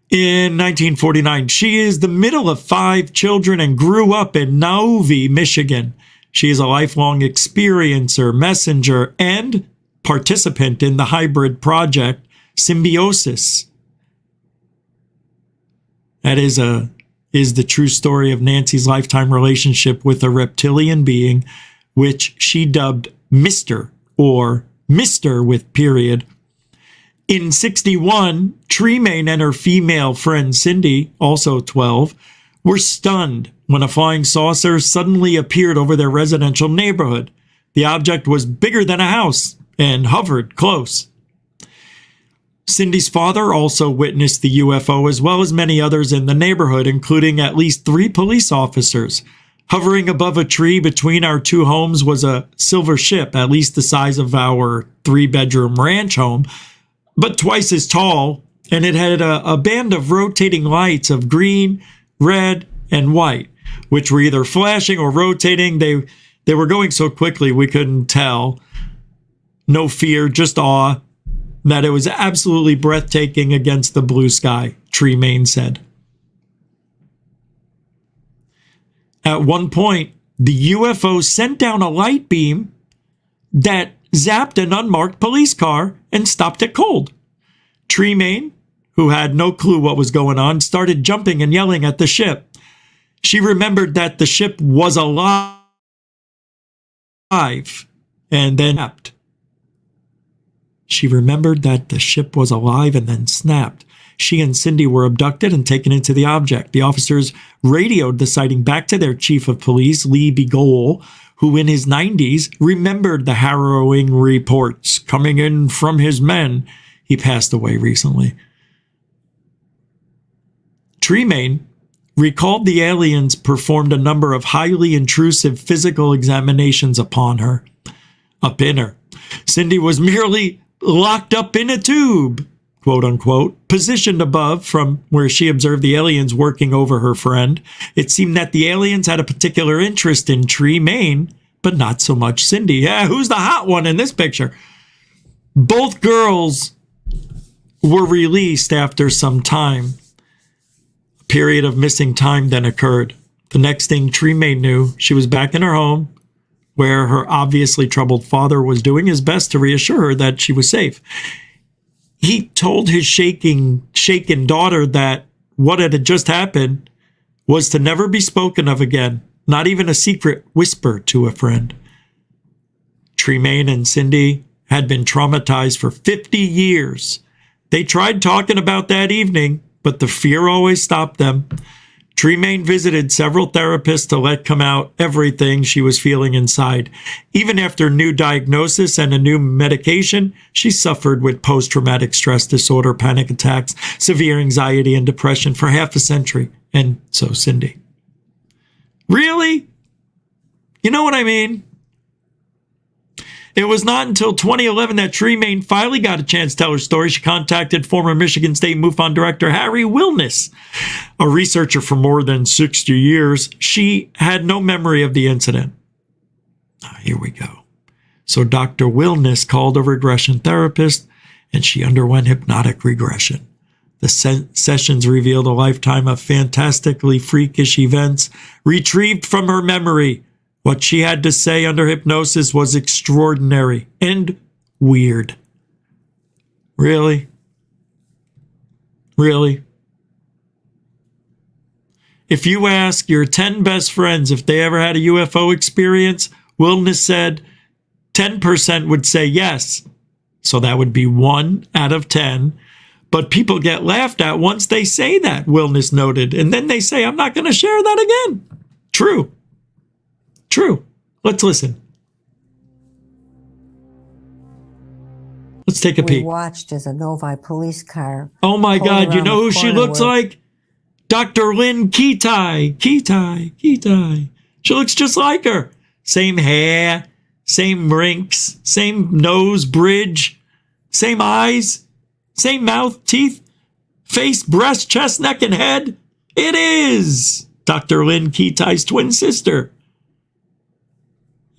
In 1949, she is the middle of 5 children and grew up in Nauvoo, Michigan. She is a lifelong experiencer, messenger, and participant in the hybrid project Symbiosis. That is a is the true story of Nancy's lifetime relationship with a reptilian being, which she dubbed Mr. or Mr. with period. In 61, Tremaine and her female friend Cindy, also 12, were stunned when a flying saucer suddenly appeared over their residential neighborhood. The object was bigger than a house and hovered close. Cindy's father also witnessed the UFO, as well as many others in the neighborhood, including at least 3 police officers. Hovering above a tree between our 2 homes was a silver ship, at least the size of our 3-bedroom ranch home, but twice as tall, and it had a band of rotating lights of green, red, and white, which were either flashing or rotating. They were going so quickly we couldn't tell. No fear, just awe, that it was absolutely breathtaking against the blue sky, Tremaine said. At one point, the UFO sent down a light beam that zapped an unmarked police car and stopped it cold. Tremaine, who had no clue what was going on, started jumping and yelling at the ship. She remembered that the ship was alive and then snapped. She remembered that the ship was alive and then snapped. She and Cindy were abducted and taken into the object. The officers radioed the sighting back to their chief of police, Lee Begole, who in his 90s remembered the harrowing reports coming in from his men. He passed away recently. Tremaine recalled the aliens performed a number of highly intrusive physical examinations upon her, up in her. Cindy was merely locked up in a tube, quote unquote, positioned above from where she observed the aliens working over her friend. It seemed that the aliens had a particular interest in Tremaine, but not so much Cindy. Yeah, who's the hot one in this picture? Both girls were released after some time. A period of missing time then occurred. The next thing Tremaine knew, she was back in her home, where her obviously troubled father was doing his best to reassure her that she was safe. He told his shaken daughter that what had just happened was to never be spoken of again, not even a secret whisper to a friend. Tremaine and Cindy had been traumatized for 50 years. They tried talking about that evening, but the fear always stopped them. Tremaine visited several therapists to let come out everything she was feeling inside. Even after new diagnosis and a new medication, she suffered with post-traumatic stress disorder, panic attacks, severe anxiety, and depression for half a century. And so Cindy. Really? You know what I mean? It was not until 2011 that Tremaine finally got a chance to tell her story. She contacted former Michigan State MUFON director Harry Wilness, a researcher for more than 60 years. She had no memory of the incident. Here we go. So Dr. Wilness called a regression therapist, and she underwent hypnotic regression. The sessions revealed a lifetime of fantastically freakish events retrieved from her memory. What she had to say under hypnosis was extraordinary and weird. Really? Really? If you ask your 10 best friends if they ever had a UFO experience, Wilness said 10% would say yes. So that would be 1 out of 10. But people get laughed at once they say that, Wilness noted. And then they say, I'm not going to share that again. True. True. Let's listen. Let's take a peek. We watched as a Novi police car. Oh my God, you know who she looks like? Dr. Lynn Kitai. Kitai. She looks just like her. Same hair, same rinks, same nose bridge, same eyes, same mouth, teeth, face, breast, chest, neck, and head. It is Dr. Lynn Kitai's twin sister.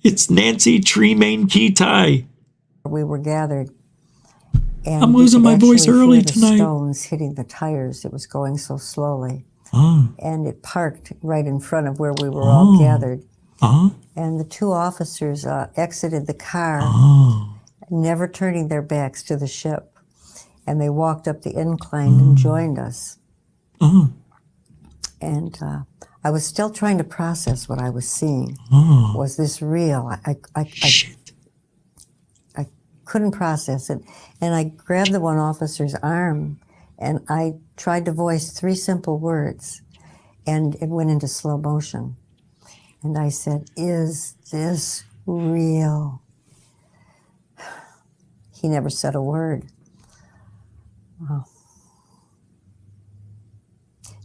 It's Nancy Tremaine Kitai. We were gathered. And I'm losing my voice early tonight. Stones hitting the tires. It was going so slowly. And it parked right in front of where we were all gathered. And the 2 officers exited the car, never turning their backs to the ship. And they walked up the incline and joined us. And I was still trying to process what I was seeing. Oh. Was this real? I couldn't process it. And I grabbed the one officer's arm and I tried to voice 3 simple words. And it went into slow motion. And I said, "Is this real?" He never said a word. Oh.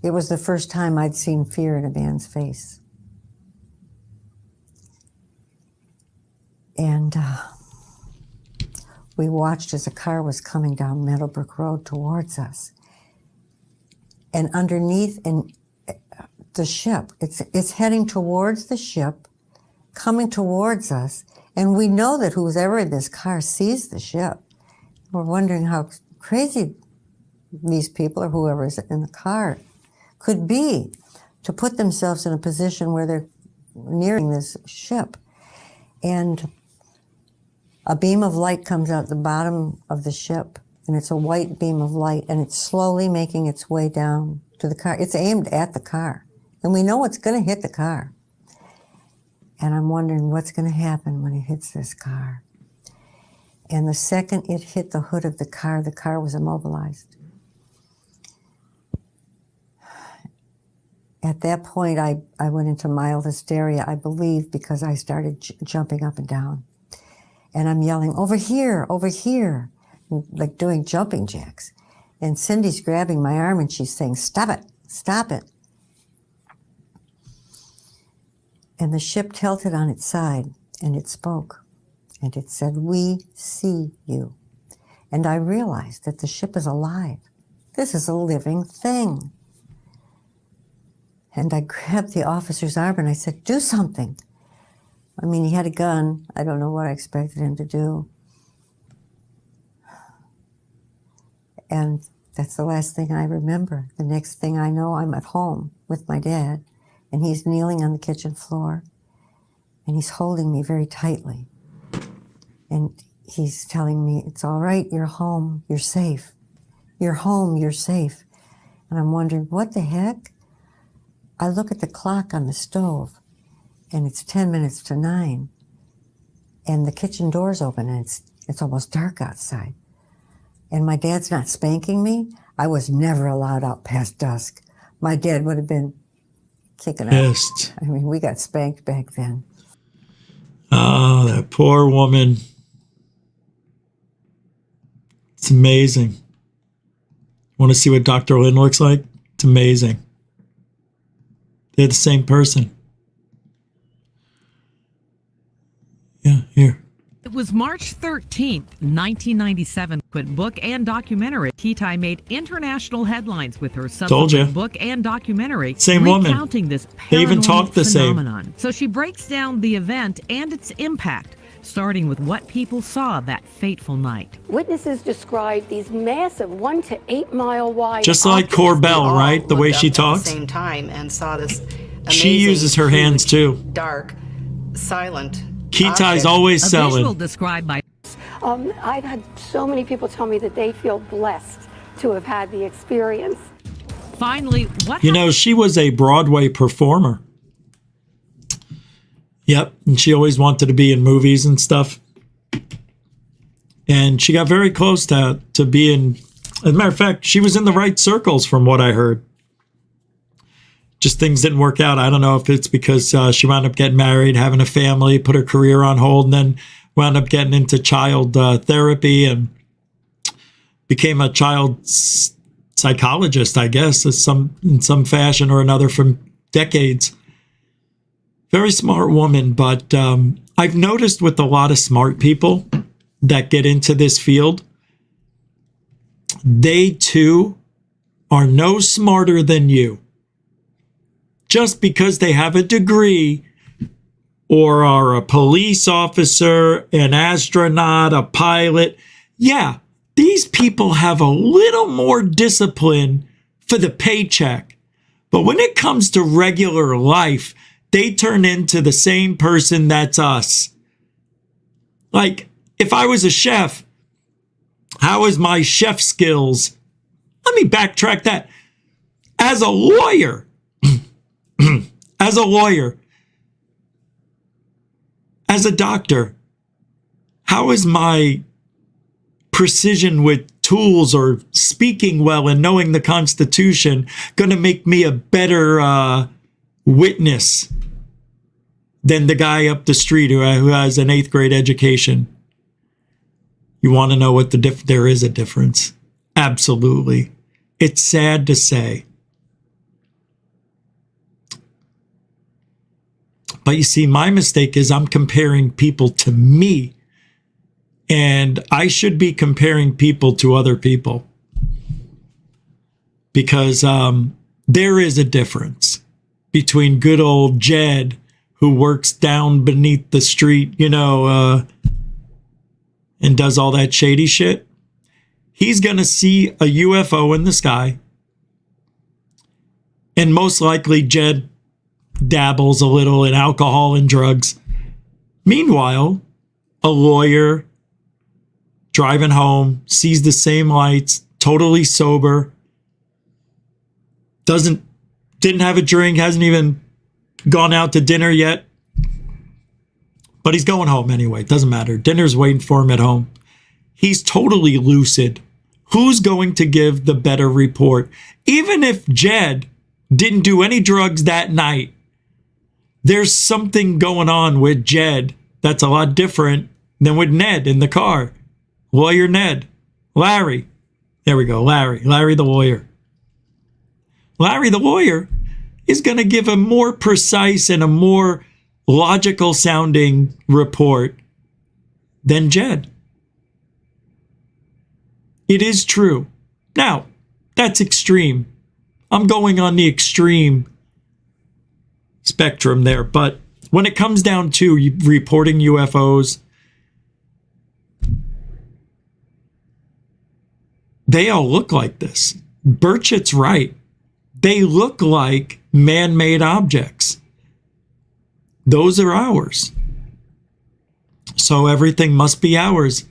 It was the first time I'd seen fear in a man's face. And we watched as a car was coming down Meadowbrook Road towards us. And underneath the ship, it's heading towards the ship, coming towards us, and we know that who's ever in this car sees the ship. We're wondering how crazy these people or whoever's in the car could be to put themselves in a position where they're nearing this ship. And a beam of light comes out the bottom of the ship, and it's a white beam of light, and it's slowly making its way down to the car. It's aimed at the car, and we know it's going to hit the car. And I'm wondering what's going to happen when it hits this car. And the second it hit the hood of the car was immobilized. At that point, I went into mild hysteria, I believe, because I started jumping up and down. And I'm yelling, "Over here, like doing jumping jacks. And Cindy's grabbing my arm and she's saying, "Stop it, stop it." And the ship tilted on its side and it spoke. And it said, "We see you." And I realized that the ship is alive. This is a living thing. And I grabbed the officer's arm and I said, "Do something." I mean, he had a gun. I don't know what I expected him to do. And that's the last thing I remember. The next thing I know, I'm at home with my dad, and he's kneeling on the kitchen floor, and he's holding me very tightly. And he's telling me, "It's all right, you're home, you're safe. You're home, you're safe." And I'm wondering, what the heck? I look at the clock on the stove, and it's 10 minutes to 9, and the kitchen door's open, and it's almost dark outside. And my dad's not spanking me. I was never allowed out past dusk. My dad would have been kicking out. I mean, we got spanked back then. Oh, that poor woman. It's amazing. Want to see what Dr. Lynn looks like? It's amazing. They're the same person. Yeah, here. It was March 13th, 1997. Book and documentary. Kitai made international headlines with her subsequent book and documentary. Same woman. Recounting this They even talk the phenomenon. same. So she breaks down the event and its impact, starting with what people saw that fateful night. Witnesses described these massive 1 to 8 mile wide. Just like Corbell, right? The way she talks. At the same time, and saw this. She uses her hands too. Dark, silent. Kitai's always A selling. visual described by. I've had so many people tell me that they feel blessed to have had the experience. Finally, what? You know, she was a Broadway performer. Yep, and she always wanted to be in movies and stuff. And she got very close to being, as a matter of fact, she was in the right circles from what I heard. Just things didn't work out. I don't know if it's because she wound up getting married, having a family, put her career on hold, and then wound up getting into child therapy and became a child psychologist, I guess, in some fashion or another for decades. Very smart woman, but I've noticed with a lot of smart people that get into this field, they too are no smarter than you. Just because they have a degree or are a police officer, an astronaut, a pilot, yeah, these people have a little more discipline for the paycheck. But when it comes to regular life, they turn into the same person that's us. Like, if I was a chef, how is my chef skills? Let me backtrack that. As a lawyer, as a lawyer, as a doctor, how is my precision with tools or speaking well and knowing the Constitution going to make me a better witness than the guy up the street who has an 8th grade education? You want to know what there is a difference. Absolutely. It's sad to say. But you see, my mistake is I'm comparing people to me. And I should be comparing people to other people. Because there is a difference between good old Jed, who works down beneath the street, and does all that shady shit. He's going to see a UFO in the sky. And most likely Jed dabbles a little in alcohol and drugs. Meanwhile, a lawyer driving home, sees the same lights, totally sober, didn't have a drink, hasn't even gone out to dinner yet. But he's going home anyway. Doesn't matter. Dinner's waiting for him at home. He's totally lucid. Who's going to give the better report? Even if Jed didn't do any drugs that night, there's something going on with Jed that's a lot different than with Ned in the car. Lawyer Ned. Larry. There we go. Larry the lawyer. Larry the lawyer is going to give a more precise and a more logical sounding report than Jed. It is true. Now, that's extreme. I'm going on the extreme spectrum there. But when it comes down to reporting UFOs, they all look like this. Burchett's right. They look like man-made objects. Those are ours. So everything must be ours,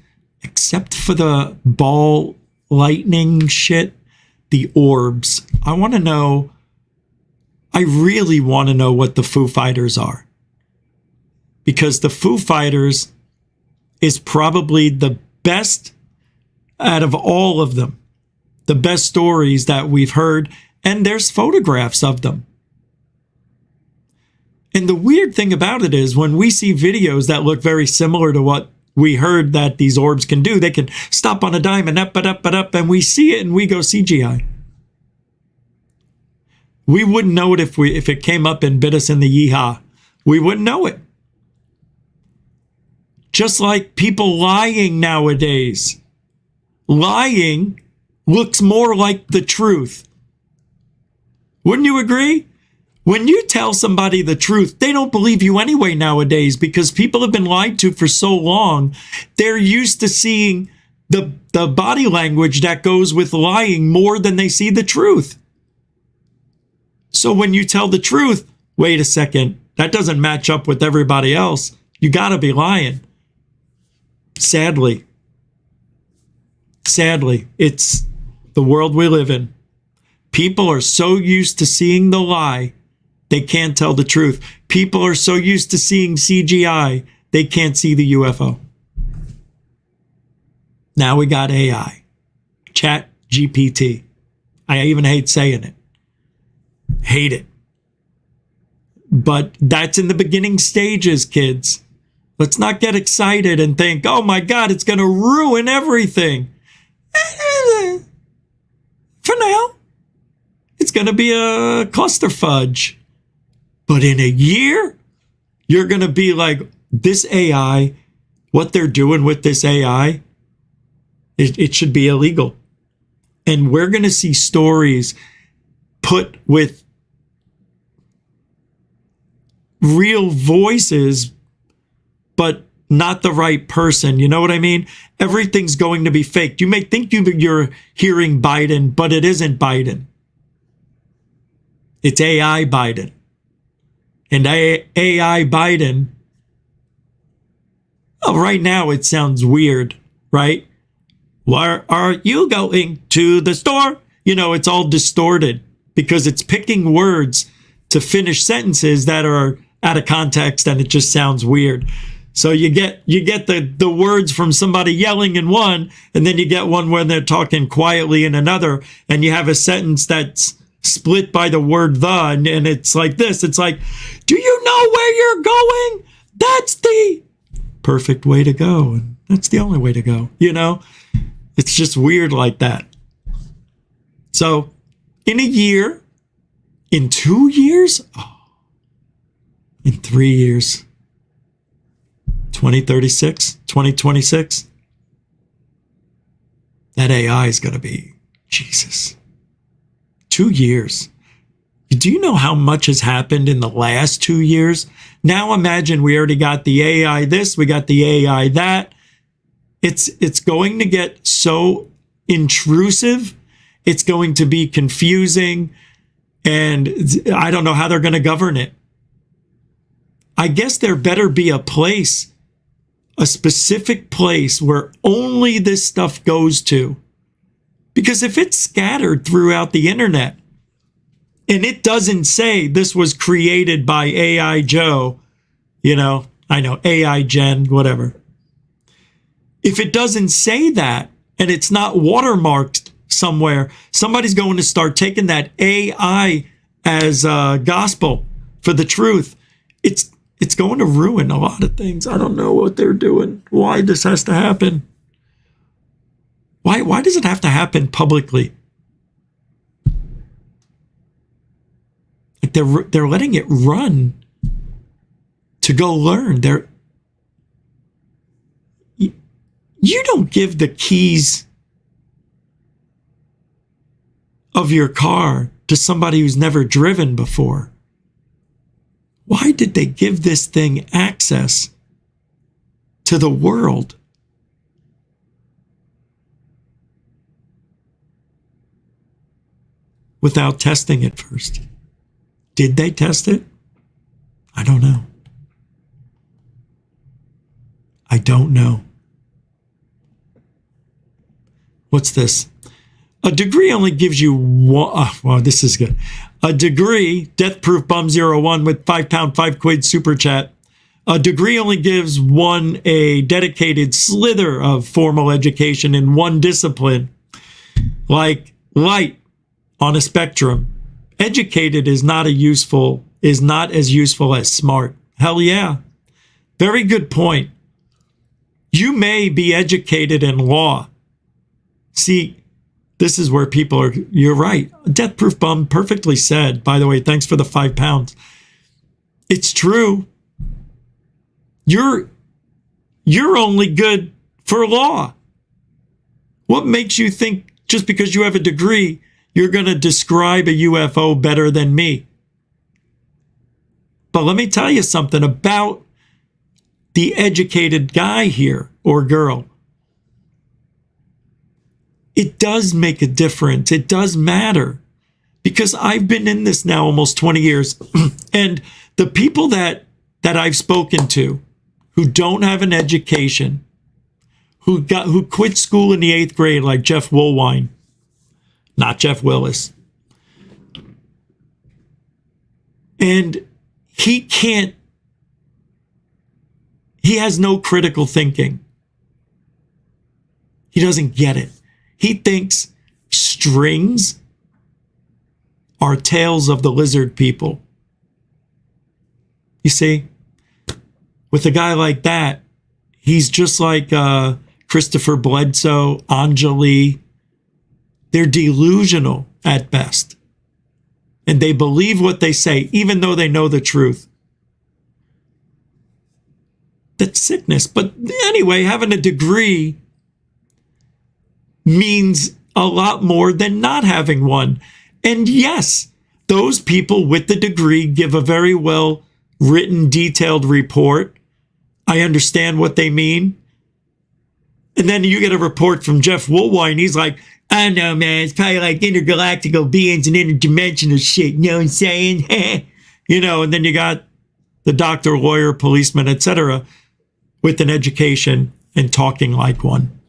except for the ball lightning shit, the orbs. I really want to know what the Foo Fighters are. Because the Foo Fighters is probably the best out of all of them. The best stories that we've heard, and there's photographs of them. And the weird thing about it is when we see videos that look very similar to what we heard that these orbs can do, they can stop on a dime and up, and we see it and we go CGI. We wouldn't know it if it came up and bit us in the yeehaw. We wouldn't know it. Just like people lying nowadays. Lying looks more like the truth. Wouldn't you agree? When you tell somebody the truth, they don't believe you anyway nowadays because people have been lied to for so long. They're used to seeing the body language that goes with lying more than they see the truth. So when you tell the truth, wait a second, that doesn't match up with everybody else. You got to be lying. Sadly, it's the world we live in. People are so used to seeing the lie, they can't tell the truth. People are so used to seeing CGI, they can't see the UFO. Now we got AI. Chat GPT. I even hate saying it. Hate it. But that's in the beginning stages, kids. Let's not get excited and think, oh my God, it's going to ruin everything. For now, it's going to be a cluster fudge. But in a year, you're going to be like, this AI, what they're doing with this AI, it should be illegal. And we're going to see stories put with real voices, but not the right person. You know what I mean? Everything's going to be faked. You may think you're hearing Biden, but it isn't Biden. It's AI Biden. And AI Biden, well, right now it sounds weird, right? Where are you going to the store? You know, it's all distorted because it's picking words to finish sentences that are out of context and it just sounds weird. So you get the words from somebody yelling in one, and then you get one when they're talking quietly in another, and you have a sentence that's split by the word the, and it's like this. It's like, do you know where you're going? That's the perfect way to go. And that's the only way to go. You know, it's just weird like that. So in a year, in 2 years, in 3 years, 2036, 2026, that AI is going to be, Jesus, 2 years. Do you know how much has happened in the last 2 years? Now imagine we already got the AI this, we got the AI that. It's going to get so intrusive. It's going to be confusing. And I don't know how they're going to govern it. I guess there better be a place, a specific place where only this stuff goes to. Because if it's scattered throughout the internet and it doesn't say this was created by AI Joe, you know, I know, AI Jen, whatever. If it doesn't say that and it's not watermarked somewhere, somebody's going to start taking that AI as gospel for the truth. It's going to ruin a lot of things. I don't know what they're doing. Why this has to happen? Why does it have to happen publicly? Like they're letting it run to go learn. You don't give the keys of your car to somebody who's never driven before. Why did they give this thing access to the world? Without testing it first. Did they test it? I don't know. I don't know. What's this? A degree only gives you one. Oh, well, this is good. A degree, Death Proof Bum 01 with £5, £5 super chat. A degree only gives one a dedicated slither of formal education in one discipline. Like light on a spectrum. Educated is not as useful as smart. Hell yeah. Very good point. You may be educated in law. See, this is where people are, you're right. Death Proof Bum perfectly said, by the way, thanks for the £5. It's true. You're only good for law. What makes you think just because you have a degree, you're going to describe a UFO better than me? But let me tell you something about the educated guy here or girl. It does make a difference. It does matter, because I've been in this now almost 20 years. And the people that I've spoken to who don't have an education, who quit school in the 8th grade, like Jeff Woolwine, not Jeff Willis. And he has no critical thinking. He doesn't get it. He thinks strings are tales of the lizard people. You see, with a guy like that, he's just like Christopher Bledsoe, Anjali. They're delusional at best. And they believe what they say, even though they know the truth. That's sickness. But anyway, having a degree means a lot more than not having one. And yes, those people with the degree give a very well written, detailed report. I understand what they mean. And then you get a report from Jeff Woolwine. He's like, I don't know, man. It's probably like intergalactical beings and interdimensional shit. You know what I'm saying? You know, and then you got the doctor, lawyer, policeman, etc., with an education and talking like one.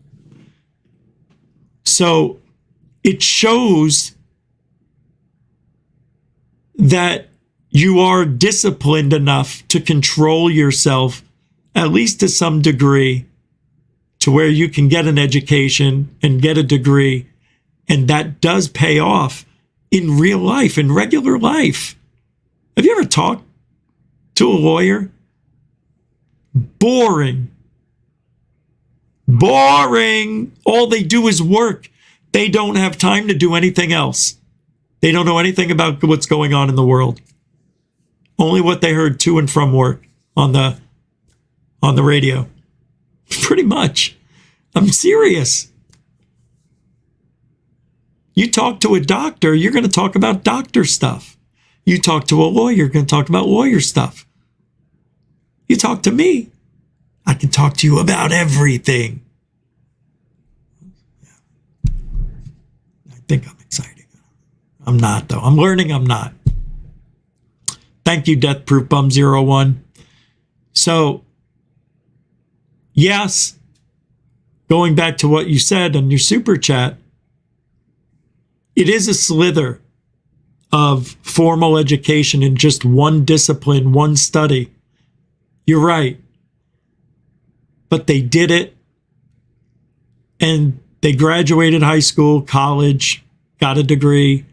So it shows that you are disciplined enough to control yourself, at least to some degree, to where you can get an education and get a degree. And that does pay off in real life, in regular life. Have you ever talked to a lawyer? Boring. Boring. All they do is work. They don't have time to do anything else. They don't know anything about what's going on in the world. Only what they heard to and from work on the radio. Pretty much. I'm serious. You talk to a doctor, you're going to talk about doctor stuff. You talk to a lawyer, you're going to talk about lawyer stuff. You talk to me, I can talk to you about everything. I think I'm exciting. I'm not, though. I'm learning I'm not. Thank you, Death Proof Bum 01. So, yes, going back to what you said on your super chat, it is a slither of formal education in just one discipline, one study. You're right. But they did it, and they graduated high school, college, got a degree,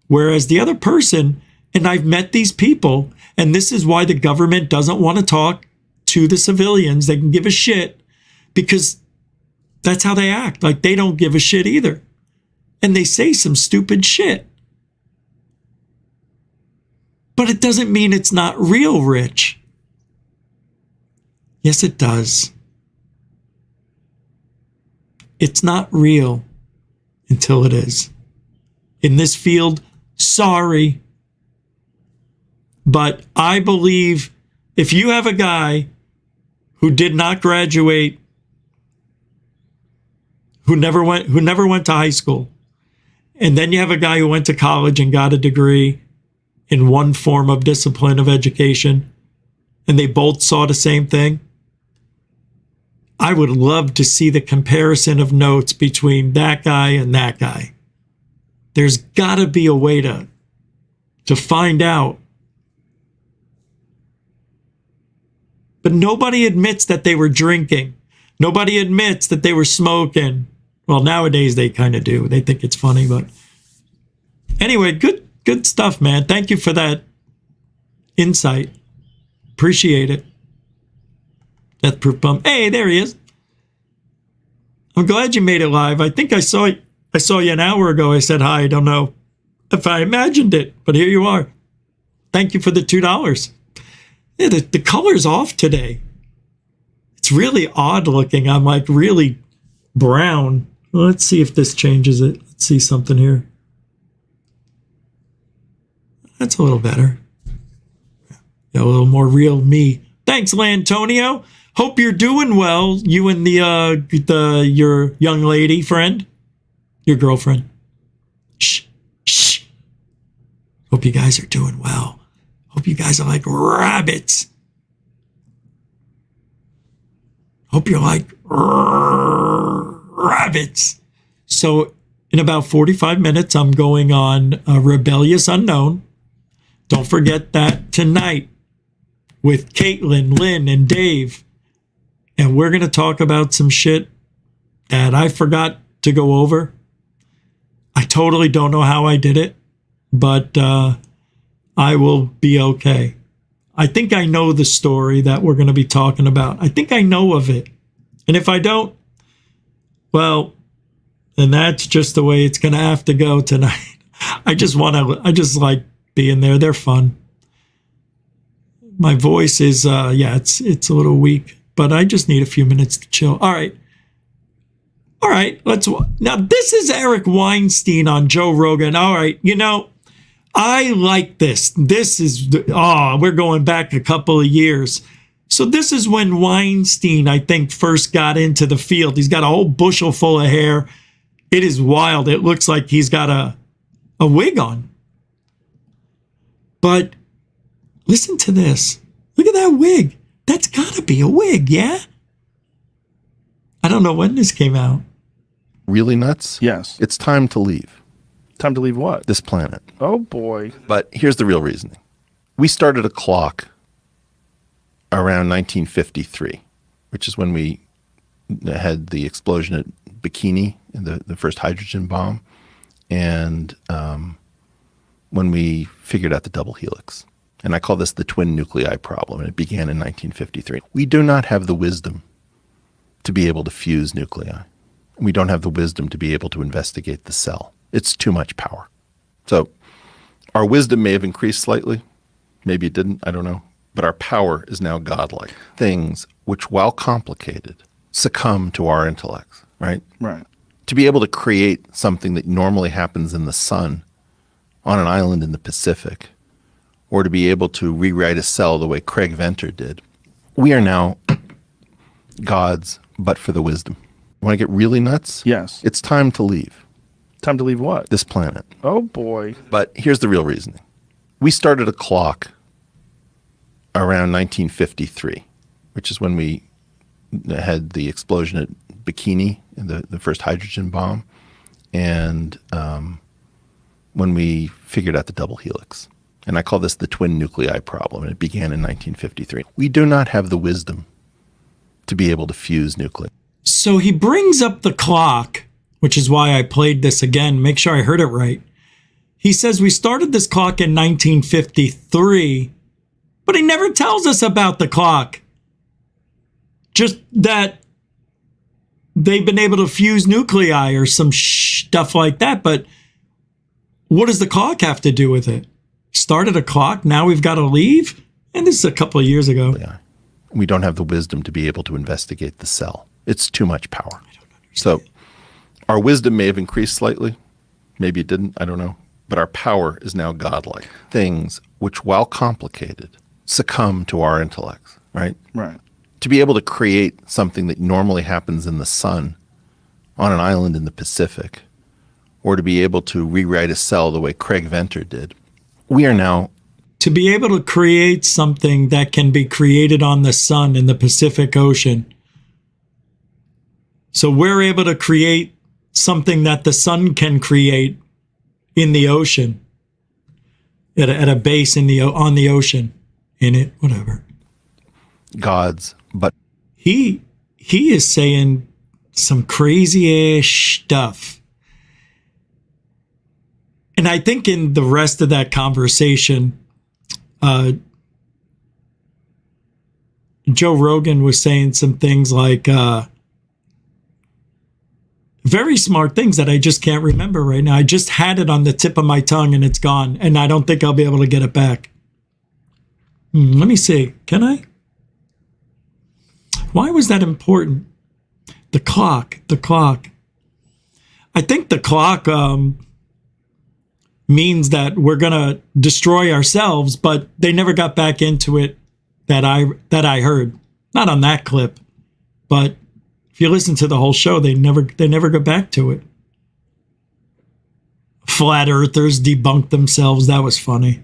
whereas the other person, and I've met these people, and this is why the government doesn't want to talk to the civilians. They can give a shit because that's how they act. Like they don't give a shit either. And they say some stupid shit. But it doesn't mean it's not real, Rich. Yes, it does. It's not real until it is. In this field, sorry. But I believe if you have a guy who did not graduate, who never went to high school, and then you have a guy who went to college and got a degree in one form of discipline of education, and they both saw the same thing, I would love to see the comparison of notes between that guy and that guy. There's got to be a way to find out. But nobody admits that they were drinking. Nobody admits that they were smoking. Well, nowadays they kind of do. They think it's funny, but anyway, good stuff, man. Thank you for that insight. Appreciate it. Death Proof Bum. Hey, there he is. I'm glad you made it live. I think I saw you an hour ago. I said hi. I don't know if I imagined it, but here you are. Thank you for the $2. Yeah, the color's off today. It's really odd looking. I'm like really brown. Well, let's see if this changes it. Let's see something here. That's a little better. Yeah, a little more real me. Thanks, Lantonio. Hope you're doing well. You and your young lady friend, your girlfriend. Shh. Hope you guys are doing well. Hope you guys are like rabbits. Hope you're like rabbits. So in about 45 minutes, I'm going on a Rebellious Unknown. Don't forget that tonight with Caitlin, Lynn, and Dave. And we're going to talk about some shit that I forgot to go over. I totally don't know how I did it, but I will be okay. I think I know the story that we're going to be talking about. I think I know of it. And if I don't, well, then that's just the way it's going to have to go tonight. I just like being there. They're fun. My voice is, it's a little weak, but I just need a few minutes to chill. All right, now this is Eric Weinstein on Joe Rogan. All right, I like this. This is, we're going back a couple of years. So this is when Weinstein, I think, first got into the field. He's got a whole bushel full of hair. It is wild. It looks like he's got a wig on. But listen to this. Look at that wig. That's got to be a wig, yeah? I don't know when this came out. Really nuts? Yes. It's time to leave. Time to leave what? This planet. Oh, boy. But here's the real reasoning. We started a clock around 1953, which is when we had the explosion at Bikini, the first hydrogen bomb, and when we figured out the double helix. And I call this the twin nuclei problem, and it began in 1953. We do not have the wisdom to be able to fuse nuclei. We don't have the wisdom to be able to investigate the cell. It's too much power. So our wisdom may have increased slightly. Maybe it didn't, I don't know. But our power is now godlike. Things which, while complicated, succumb to our intellects, right? Right. To be able to create something that normally happens in the sun on an island in the Pacific, or to be able to rewrite a cell the way Craig Venter did, we are now gods, but for the wisdom. Want to get really nuts? Yes. It's time to leave. Time to leave what? This planet. Oh, boy. But here's the real reasoning. We started a clock around 1953, which is when we had the explosion at Bikini, the first hydrogen bomb, and when we figured out the double helix. And I call this the twin nuclei problem, and it began in 1953. We do not have the wisdom to be able to fuse nuclei. So he brings up the clock, which is why I played this again. Make sure I heard it right. He says we started this clock in 1953, but he never tells us about the clock. Just that they've been able to fuse nuclei or some stuff like that. But what does the clock have to do with it? Started a clock, now we've got to leave? And this is a couple of years ago. Yeah. We don't have the wisdom to be able to investigate the cell. It's too much power. So our wisdom may have increased slightly. Maybe it didn't, I don't know. But our power is now godlike. Things which, while complicated, succumb to our intellects, right? Right. To be able to create something that normally happens in the sun on an island in the Pacific, or to be able to rewrite a cell the way Craig Venter did, we are now... To be able to create something that can be created on the sun in the Pacific Ocean. So we're able to create something that the sun can create in the ocean, at a base on the ocean, in it, whatever. Gods, but he is saying some crazy ass stuff. And I think in the rest of that conversation, Joe Rogan was saying some things like very smart things that I just can't remember right now. I just had it on the tip of my tongue and it's gone, and I don't think I'll be able to get it back. Let me see. Can I? Why was that important? The clock. I think the clock means that we're going to destroy ourselves, but they never got back into it that I heard. Not on that clip, but if you listen to the whole show, they never go back to it. Flat earthers debunked themselves. That was funny.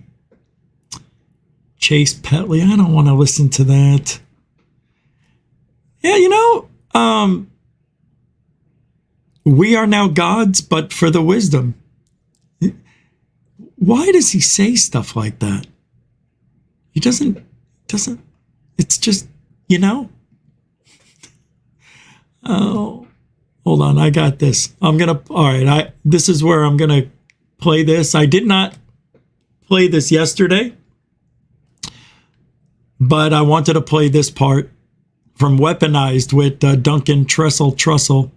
Chase Petley, I don't want to listen to that. Yeah, we are now gods, but for the wisdom. Why does he say stuff like that? He doesn't, it's just, Oh, hold on. I got this. All right. This is where I'm going to play this. I did not play this yesterday, but I wanted to play this part from Weaponized with Duncan Trussell.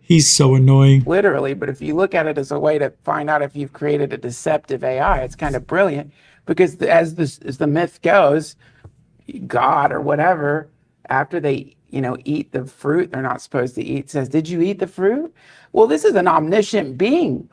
He's so annoying. Literally, but if you look at it as a way to find out if you've created a deceptive AI, it's kind of brilliant because as the myth goes, God or whatever, after they eat the fruit they're not supposed to eat, says, "Did you eat the fruit?" Well, this is an omniscient being.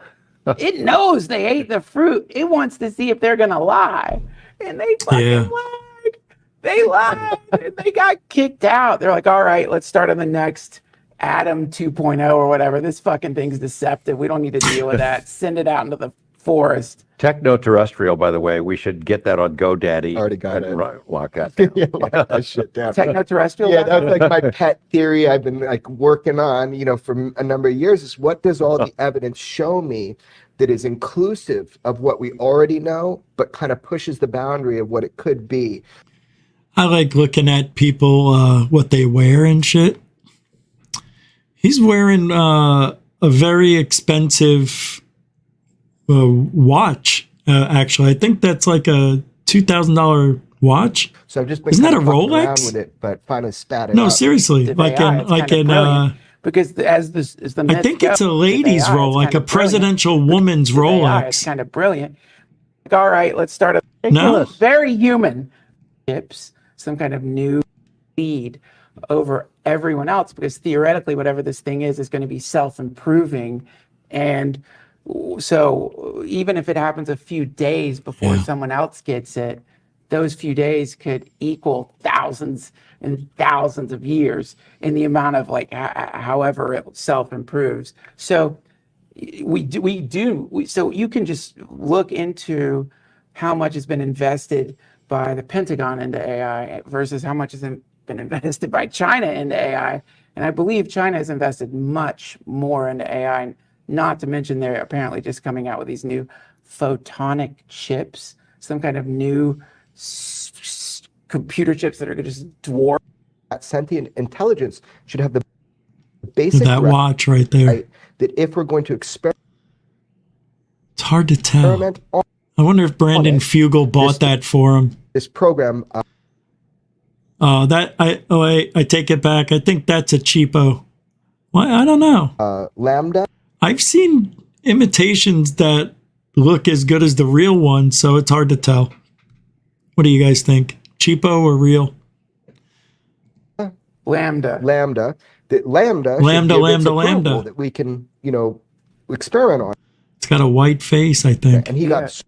It knows they ate the fruit. It wants to see if they're going to lie. And they fucking lied. They lied. And they got kicked out. They're like, all right, let's start on the next Adam 2.0 or whatever. This fucking thing's deceptive. We don't need to deal with that. Send it out into the forest. Techno-terrestrial, by the way. We should get that on GoDaddy. Already got it. Lock that down. Lock that shit down. Techno-terrestrial? Yeah, that's like my pet theory I've been working on, for a number of years is what does all the evidence show me that is inclusive of what we already know, but kind of pushes the boundary of what it could be. I like looking at people, what they wear and shit. He's wearing a very expensive watch. Actually, I think that's like a $2,000 watch. So I've just been Isn't that a kind of fucking Rolex? around with it, but finally spat it No, out. seriously, Like in because as the I think it's a ladies' roll, like a presidential woman's Rolex. It's kind of brilliant. Like, all right, let's start a No. very human chips, some kind of new lead over everyone else, because theoretically, whatever this thing is going to be self-improving, and so even if it happens a few days before someone else gets it, those few days could equal thousands and thousands of years in the amount of like however it self-improves. So so you can just look into how much has been invested by the Pentagon into AI versus how much has been invested by China into AI. And I believe China has invested much more into AI, not to mention they're apparently just coming out with these new photonic chips, some kind of new computer chips that are going to just dwarf. That sentient intelligence should have the basic That watch right there. right, that if we're going to experiment, It's hard to tell. on I wonder if Brandon Fugel bought that for him. this program, I take it back. I think that's a cheapo. Well, I don't know. Lambda. I've seen imitations that look as good as the real one, so it's hard to tell. What do you guys think? Cheapo or real? Lambda. That Lambda that we can, experiment on. It's got a white face, I think. And he got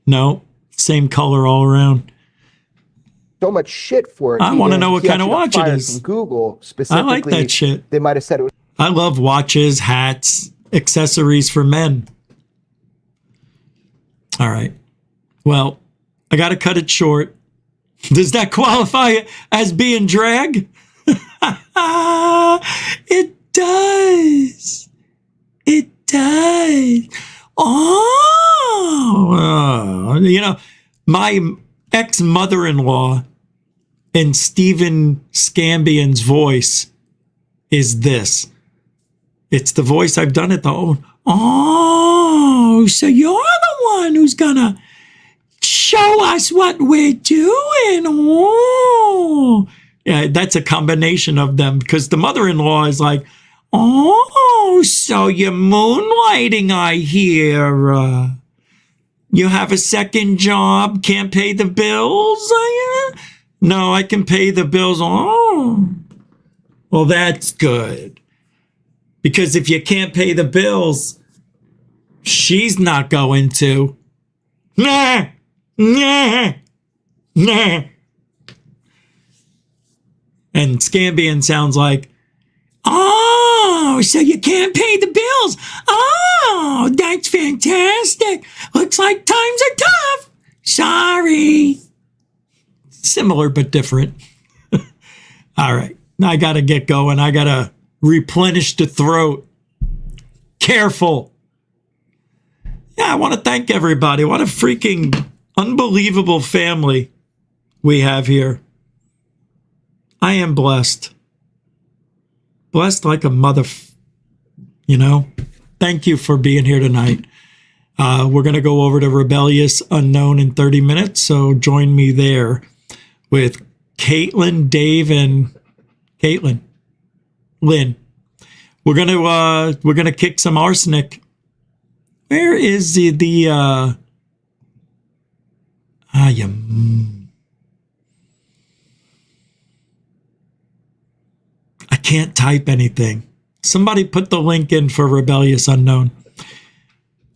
No, same color all around. so much shit for it. I want to know what kind of watch it is. From Google I specifically. like that shit. They might have said it was. I love watches, hats, accessories for men. All right. Well, I got to cut it short. Does that qualify as being drag? It does. It does. Oh, my ex-mother-in-law in Stephen Scambian's voice is this. It's the voice I've done it the whole. Oh, so you're the one who's gonna show us what we're doing. Oh, yeah, that's a combination of them because the mother-in-law is like, oh, so you're moonlighting, I hear. You have a second job, can't pay the bills? No, I can pay the bills. Oh, well, that's good. Because if you can't pay the bills, she's not going to. Nah, nah, nah. And Scambian sounds like, oh, so you can't pay the bills. Oh, that's fantastic. Looks like times are tough. Sorry. Similar but different. All right. I got to get going. I got to replenish the throat. Careful. Yeah, I want to thank everybody. What a freaking unbelievable family we have here. I am blessed. Blessed like a mother, Thank you for being here tonight. We're going to go over to Rebellious Unknown in 30 minutes, so join me there with Caitlin, Dave, and Lynn. We're gonna kick some arsenic. Where is I can't type anything. Somebody put the link in for Rebellious Unknown.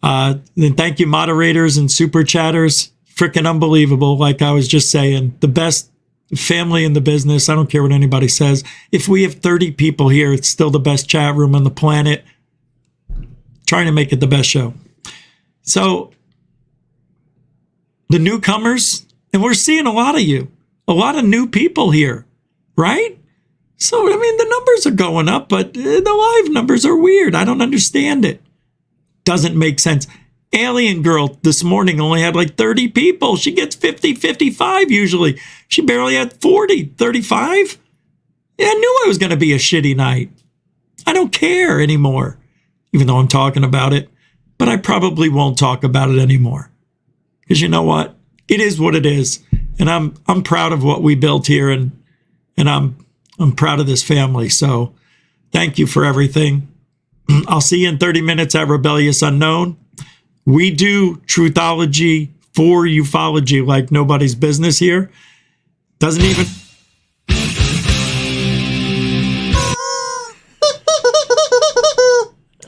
Then thank you, moderators and super chatters. Freaking unbelievable. Like I was just saying, the best family in the business. I don't care what anybody says. If we have 30 people here, it's still the best chat room on the planet. Trying to make it the best show. So the newcomers, and we're seeing a lot of you, a lot of new people here, right? So, the numbers are going up, but the live numbers are weird. I don't understand it. Doesn't make sense. Alien girl this morning only had like 30 people. She gets 50, 55 usually. She barely had 40, 35. Yeah, I knew it was going to be a shitty night. I don't care anymore, even though I'm talking about it. But I probably won't talk about it anymore. Because you know what? It is what it is. And I'm proud of what we built here, and I'm proud of this family. So thank you for everything. I'll see you in 30 minutes at Rebellious Unknown. We do truthology for ufology like nobody's business here. Doesn't even...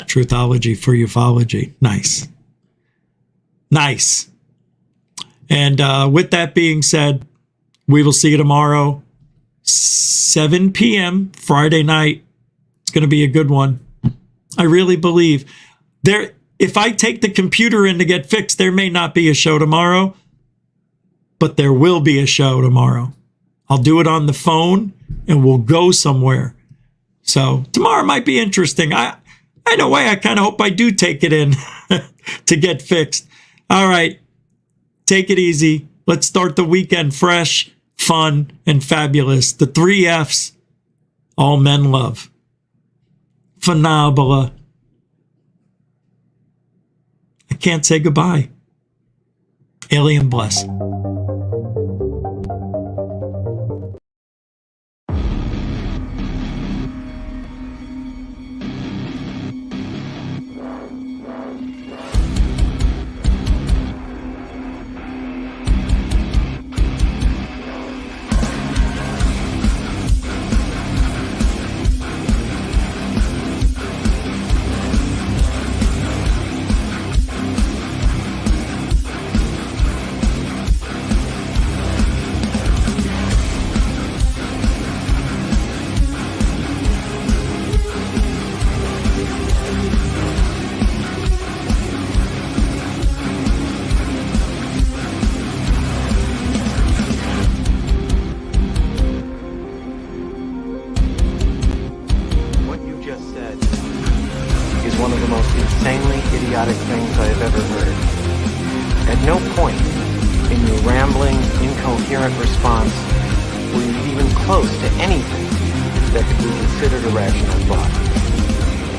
Truthology for ufology. Nice. Nice. And with that being said, we will see you tomorrow, 7 p.m. Friday night. It's going to be a good one. I really believe there. If I take the computer in to get fixed, there may not be a show tomorrow, but there will be a show tomorrow. I'll do it on the phone and we'll go somewhere. So tomorrow might be interesting. In a way, I kind of hope I do take it in to get fixed. All right. Take it easy. Let's start the weekend fresh, fun, and fabulous. The 3 F's all men love. Phenomenal. I can't say goodbye. Alien bless.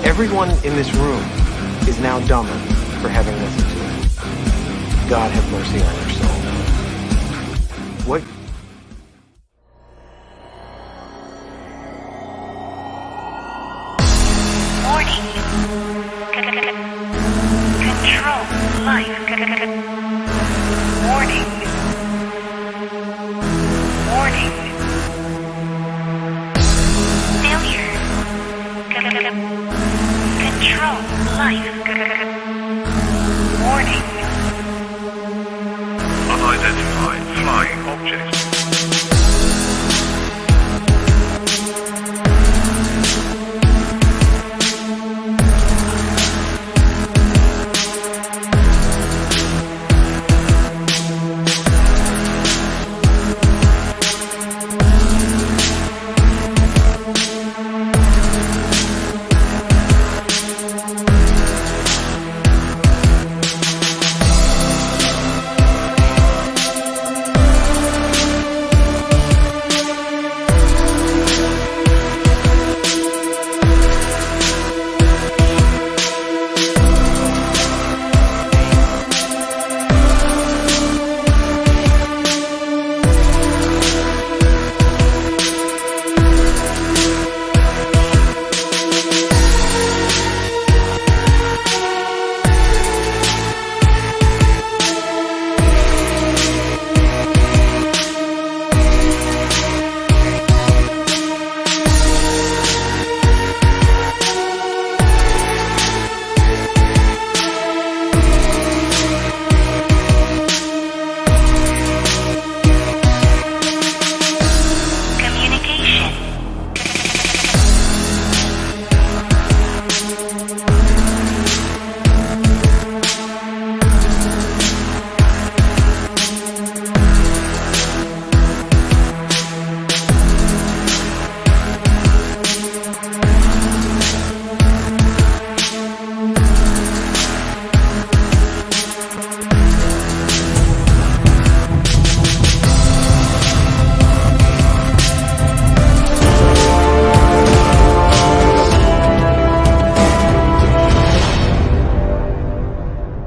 Everyone in this room is now dumber for having listened to it. God have mercy on your soul. What? Warning. Control life. Warning. Warning. Failure. Control life. Warning. Unidentified flying objects.